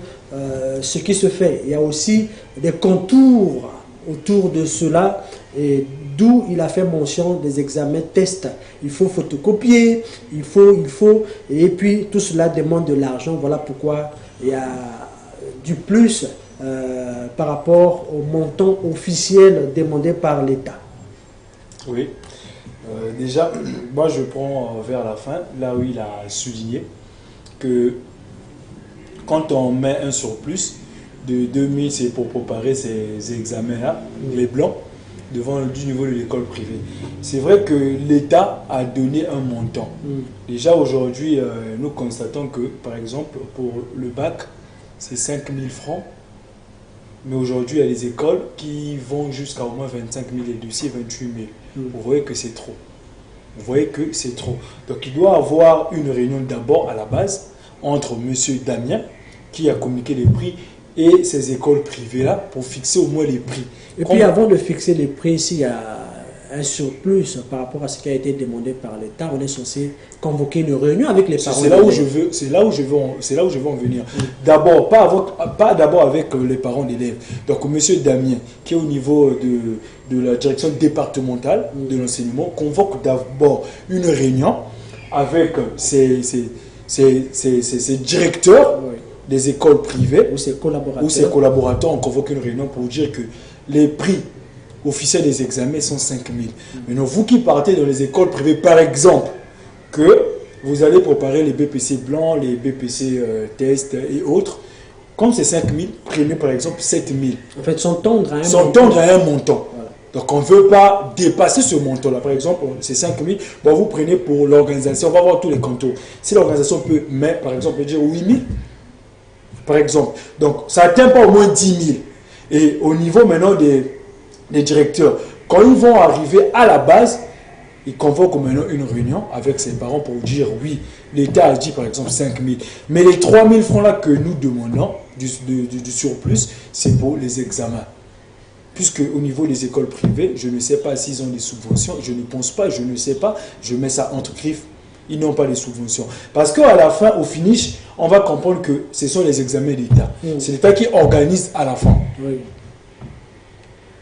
ce qui se fait, il y a aussi des contours autour de cela, et d'où il a fait mention des examens tests. Il faut photocopier, il faut, et puis tout cela demande de l'argent. Voilà pourquoi il y a du plus par rapport au montant officiel demandé par l'État. Oui. Déjà, moi je prends vers la fin, là où il a souligné que quand on met un surplus de 2000, c'est pour préparer ces examens-là, les blancs, devant du niveau de l'école privée. C'est vrai que l'État a donné un montant. Déjà aujourd'hui, nous constatons que, par exemple, pour le bac, c'est 5000 francs. Mais aujourd'hui, il y a des écoles qui vont jusqu'à au moins 25 000 et dossiers 28 000. Vous voyez que c'est trop. Vous voyez que c'est trop. Donc il doit y avoir une réunion d'abord à la base entre M. Damien, qui a communiqué les prix, et ces écoles privées-là pour fixer au moins les prix. Et puis avant de fixer les prix, s'il y a un surplus par rapport à ce qui a été demandé par l'État, on est censé convoquer une réunion avec les parents. C'est là où je veux en venir. D'abord, pas d'abord avec les parents d'élèves. Donc M. Damien, qui est au niveau de la direction départementale de l'enseignement, convoque d'abord une réunion avec ses directeurs des écoles privées ou ses collaborateurs. On convoque une réunion pour dire que les prix officiels des examens sont 5 000. Maintenant, vous qui partez dans les écoles privées, par exemple, que vous allez préparer les BPC blancs, les BPC tests et autres, comme c'est 5 000, prenez par exemple 7 000. En fait, s'entendre à un montant. Voilà. Donc on ne veut pas dépasser ce montant-là. Par exemple, c'est 5 000, bon, vous prenez pour l'organisation, on va voir tous les contours. Si l'organisation peut, mais par exemple, peut dire 8 000, par exemple. Donc ça n'atteint pas au moins 10 000. Et au niveau maintenant des directeurs, quand ils vont arriver à la base, ils convoquent maintenant une réunion avec ses parents pour dire oui, l'État a dit par exemple 5 000. Mais les 3 000 francs là que nous demandons du surplus, c'est pour les examens. Puisque au niveau des écoles privées, je ne sais pas s'ils ont des subventions, je ne pense pas, je ne sais pas, je mets ça entre griffes, ils n'ont pas de subventions. Parce qu'à la fin, au finish, on va comprendre que ce sont les examens d'État. C'est l'État qui organise à la fin. Oui.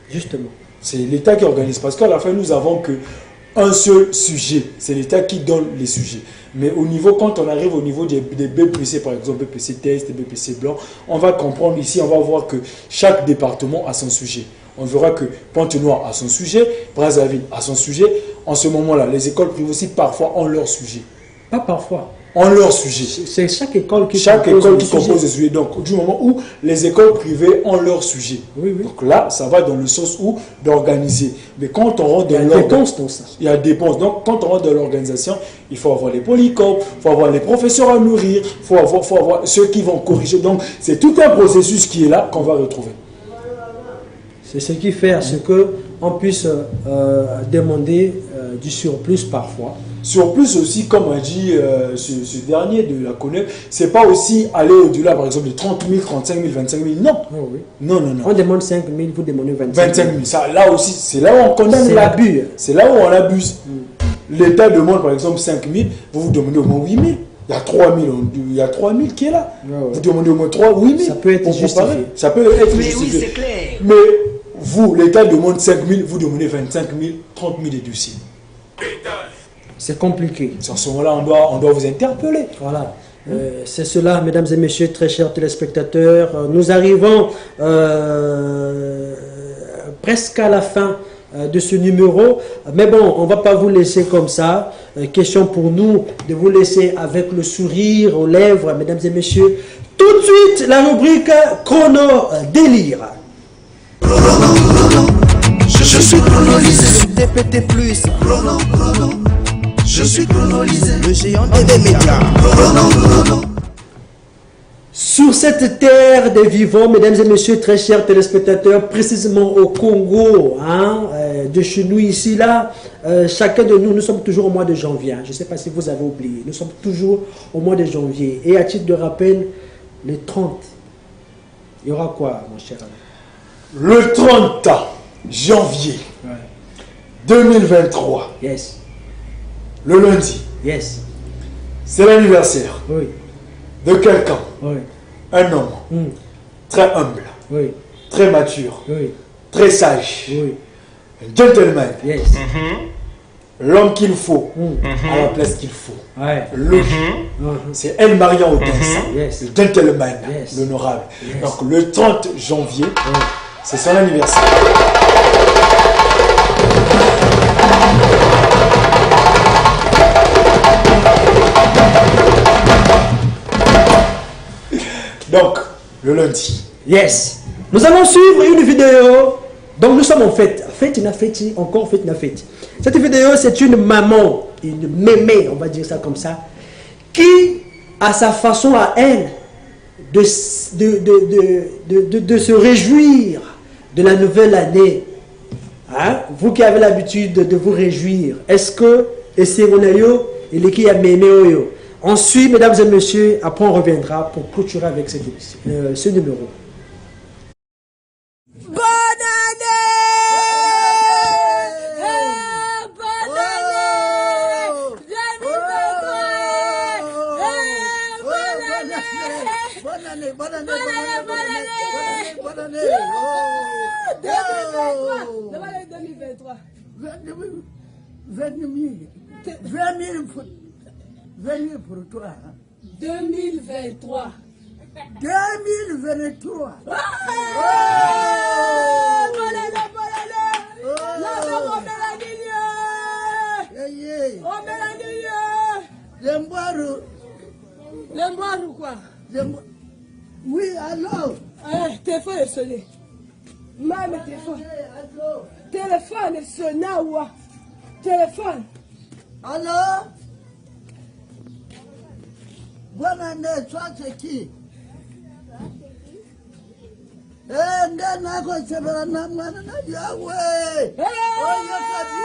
Justement. C'est l'État qui organise. Parce qu'à la fin, nous avons qu'un seul sujet. C'est l'État qui donne les sujets. Mais au niveau, quand on arrive au niveau des BPC, par exemple, BPC test, BPC blanc, on va comprendre ici, on va voir que chaque département a son sujet. On verra que Pointe-Noire a son sujet, Brazzaville a son sujet. En ce moment-là, les écoles privées aussi parfois ont leur sujet. Pas parfois. Ont leur sujet. C'est chaque école qui compose des sujets. Donc, du moment où les écoles privées ont leur sujet. Oui, oui. Donc là, ça va dans le sens où d'organiser. Mais quand on rentre dans il y a des dépenses dans ça. Il y a des dépenses. Donc, quand on rentre dans l'organisation, il faut avoir les polycopes, il faut avoir les professeurs à nourrir, il faut avoir ceux qui vont corriger. Donc, c'est tout un processus qui est là qu'on va retrouver. C'est ce qui fait à ce qu'on puisse demander du surplus parfois. Surplus aussi, comme a dit ce dernier de la CONEP, c'est pas aussi aller au-delà, par exemple, de 30 000, 35 000, 25 000. Non. Oh oui. Non, non, non. On demande 5 000, vous demandez 25 000. 25 000. Ça, là aussi, c'est là où on condamne l'abus. C'est là où on abuse. L'État demande, par exemple, 5 000, vous demandez au moins 8 000. Il y a 3 000, il y a 3 000 qui est là. Ouais, ouais. Vous demandez au moins 8 000. Ça peut être justifié. Ça peut être justifié. Mais oui, c'est clair. Mais vous, l'État demande 5 000, vous demandez 25 000, 30 000 et dossiers. C'est compliqué. À ce moment-là, on doit vous interpeller. Voilà. C'est cela, mesdames et messieurs, très chers téléspectateurs. Nous arrivons presque à la fin de ce numéro. Mais bon, on ne va pas vous laisser comme ça. Question pour nous de vous laisser avec le sourire aux lèvres, mesdames et messieurs. Tout de suite, la rubrique Chrono Délire. Je suis chronolisé. DPT+. Chrono. Je suis chronolisé. Le géant des médias. Chrono. Sur cette terre des vivants, mesdames et messieurs, très chers téléspectateurs, précisément au Congo, de chez nous ici, là, chacun de nous, nous sommes toujours au mois de janvier. Je ne sais pas si vous avez oublié. Nous sommes toujours au mois de janvier. Et à titre de rappel, le 30, il y aura quoi, mon cher ami? Le 30 janvier 2023. Yes. Le lundi. Yes. C'est l'anniversaire. Oui. de quelqu'un, Oui. un homme très humble, Oui. très mature, Oui. très sage, Oui. un gentleman, Yes. l'homme qu'il faut à la place qu'il faut. Ouais. Lui, c'est El Marian Odessa, Yes. le gentleman, Yes. l'honorable. Yes. Donc le 30 janvier, c'est son anniversaire. Donc, le lundi. Yes. Nous allons suivre une vidéo. Donc nous sommes en fête. Fête, une fête, encore fête, une fête. Cette vidéo, c'est une maman, une mémé, on va dire ça comme ça, qui, à sa façon à elle, de se réjouir de la nouvelle année. Hein? Vous qui avez l'habitude de vous réjouir, est-ce que, et c'est mon aïe, et qui a mémé oyo. Ensuite, mesdames et messieurs, après on reviendra pour clôturer avec cette émission, ce numéro. Pour toi. 2023. 2023. L'emboire quoi? Oui, allô? Téléphone est sonné. Maman, téléphone. Téléphone est sonné, ouais. Téléphone. Allô? Bonne année, toi c'est qui? Ngana ko sebera na mwana na yawe. Oyo kabisa.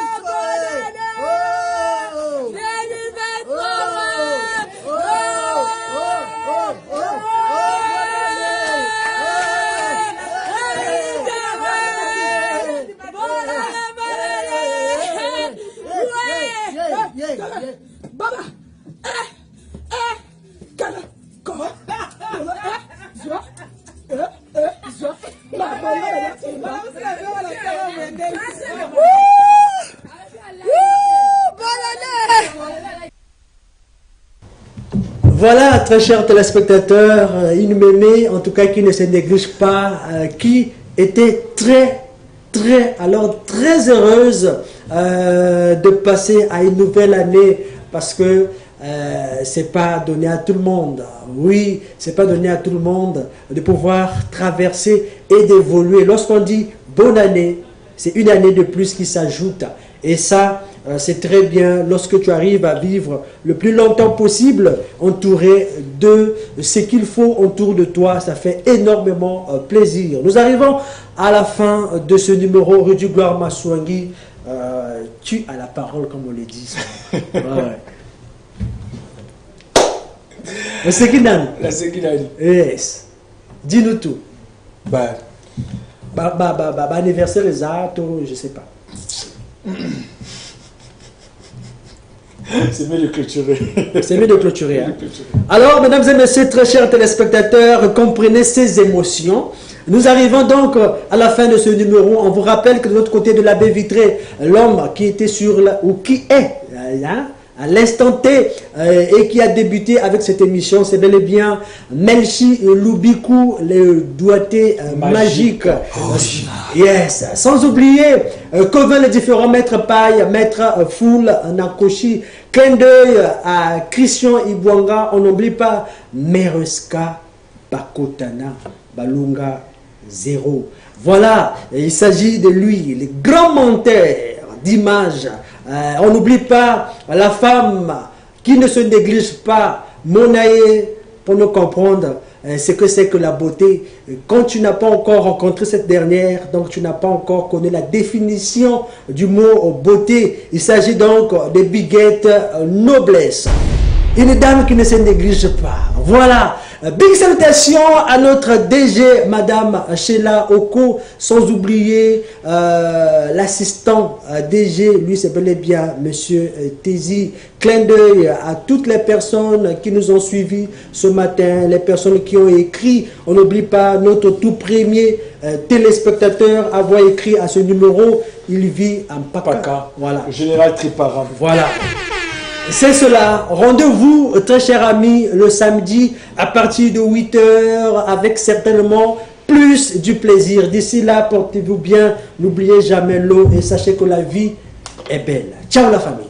Baba. Voilà, très chers téléspectateurs, une mémé, en tout cas qui ne se néglige pas, qui était très heureuse de passer à une nouvelle année, parce que c'est pas donné à tout le monde. Oui, c'est pas donné à tout le monde de pouvoir traverser et d'évoluer. Lorsqu'on dit bonne année, c'est une année de plus qui s'ajoute. Et ça, c'est très bien lorsque tu arrives à vivre le plus longtemps possible, entouré de ce qu'il faut autour de toi. Ça fait énormément plaisir. Nous arrivons à la fin de ce numéro. Rudy Gloire Maswangi, tu as la parole, comme on le dit. Ouais. La Sekinani. La Sekinani. Yes. Dis-nous tout. Bah, anniversaire exact, je sais pas. C'est mieux de clôturer. C'est mieux de clôturer. Hein? Alors, mesdames et messieurs, très chers téléspectateurs, comprenez ces émotions. Nous arrivons donc à la fin de ce numéro. On vous rappelle que de l'autre côté de la baie vitrée, l'homme qui était sur la, ou qui est à l'instant T et qui a débuté avec cette émission, c'est bel et bien Melchi Lubikou, le doigté magique. Yes. Sans oublier Coven, les différents maîtres paille, maître Foul, Nakoshi, clin d'œil à Christian Ibwanga. On n'oublie pas Mereska Bakotana Balunga 0. Voilà, il s'agit de lui, le grand menteur d'images. On n'oublie pas la femme qui ne se néglige pas, Monae, pour nous comprendre ce que c'est que la beauté. Quand tu n'as pas encore rencontré cette dernière, donc tu n'as pas encore connu la définition du mot beauté. Il s'agit donc de biguette noblesse. Une dame qui ne se néglige pas. Voilà. Big salutations à notre DG, Madame Sheila Oko, sans oublier l'assistant DG, lui c'est bel et bien Monsieur Tézi. Clin d'œil à toutes les personnes qui nous ont suivis ce matin, les personnes qui ont écrit. On n'oublie pas notre tout premier téléspectateur à avoir écrit à ce numéro. Il vit en Paka. Voilà. Général Tripara. Voilà. C'est cela. Rendez-vous, très chers amis, le samedi à partir de 8h avec certainement plus du plaisir. D'ici là, portez-vous bien. N'oubliez jamais l'eau et sachez que la vie est belle. Ciao la famille.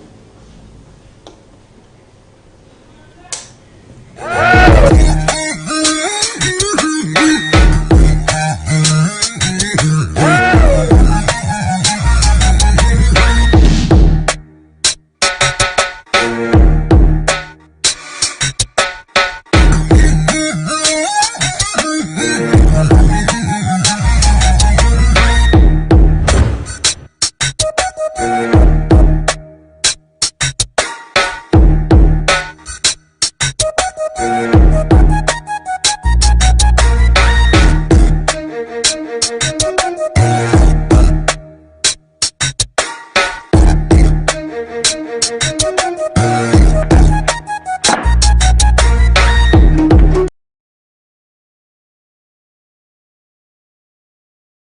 Thank you.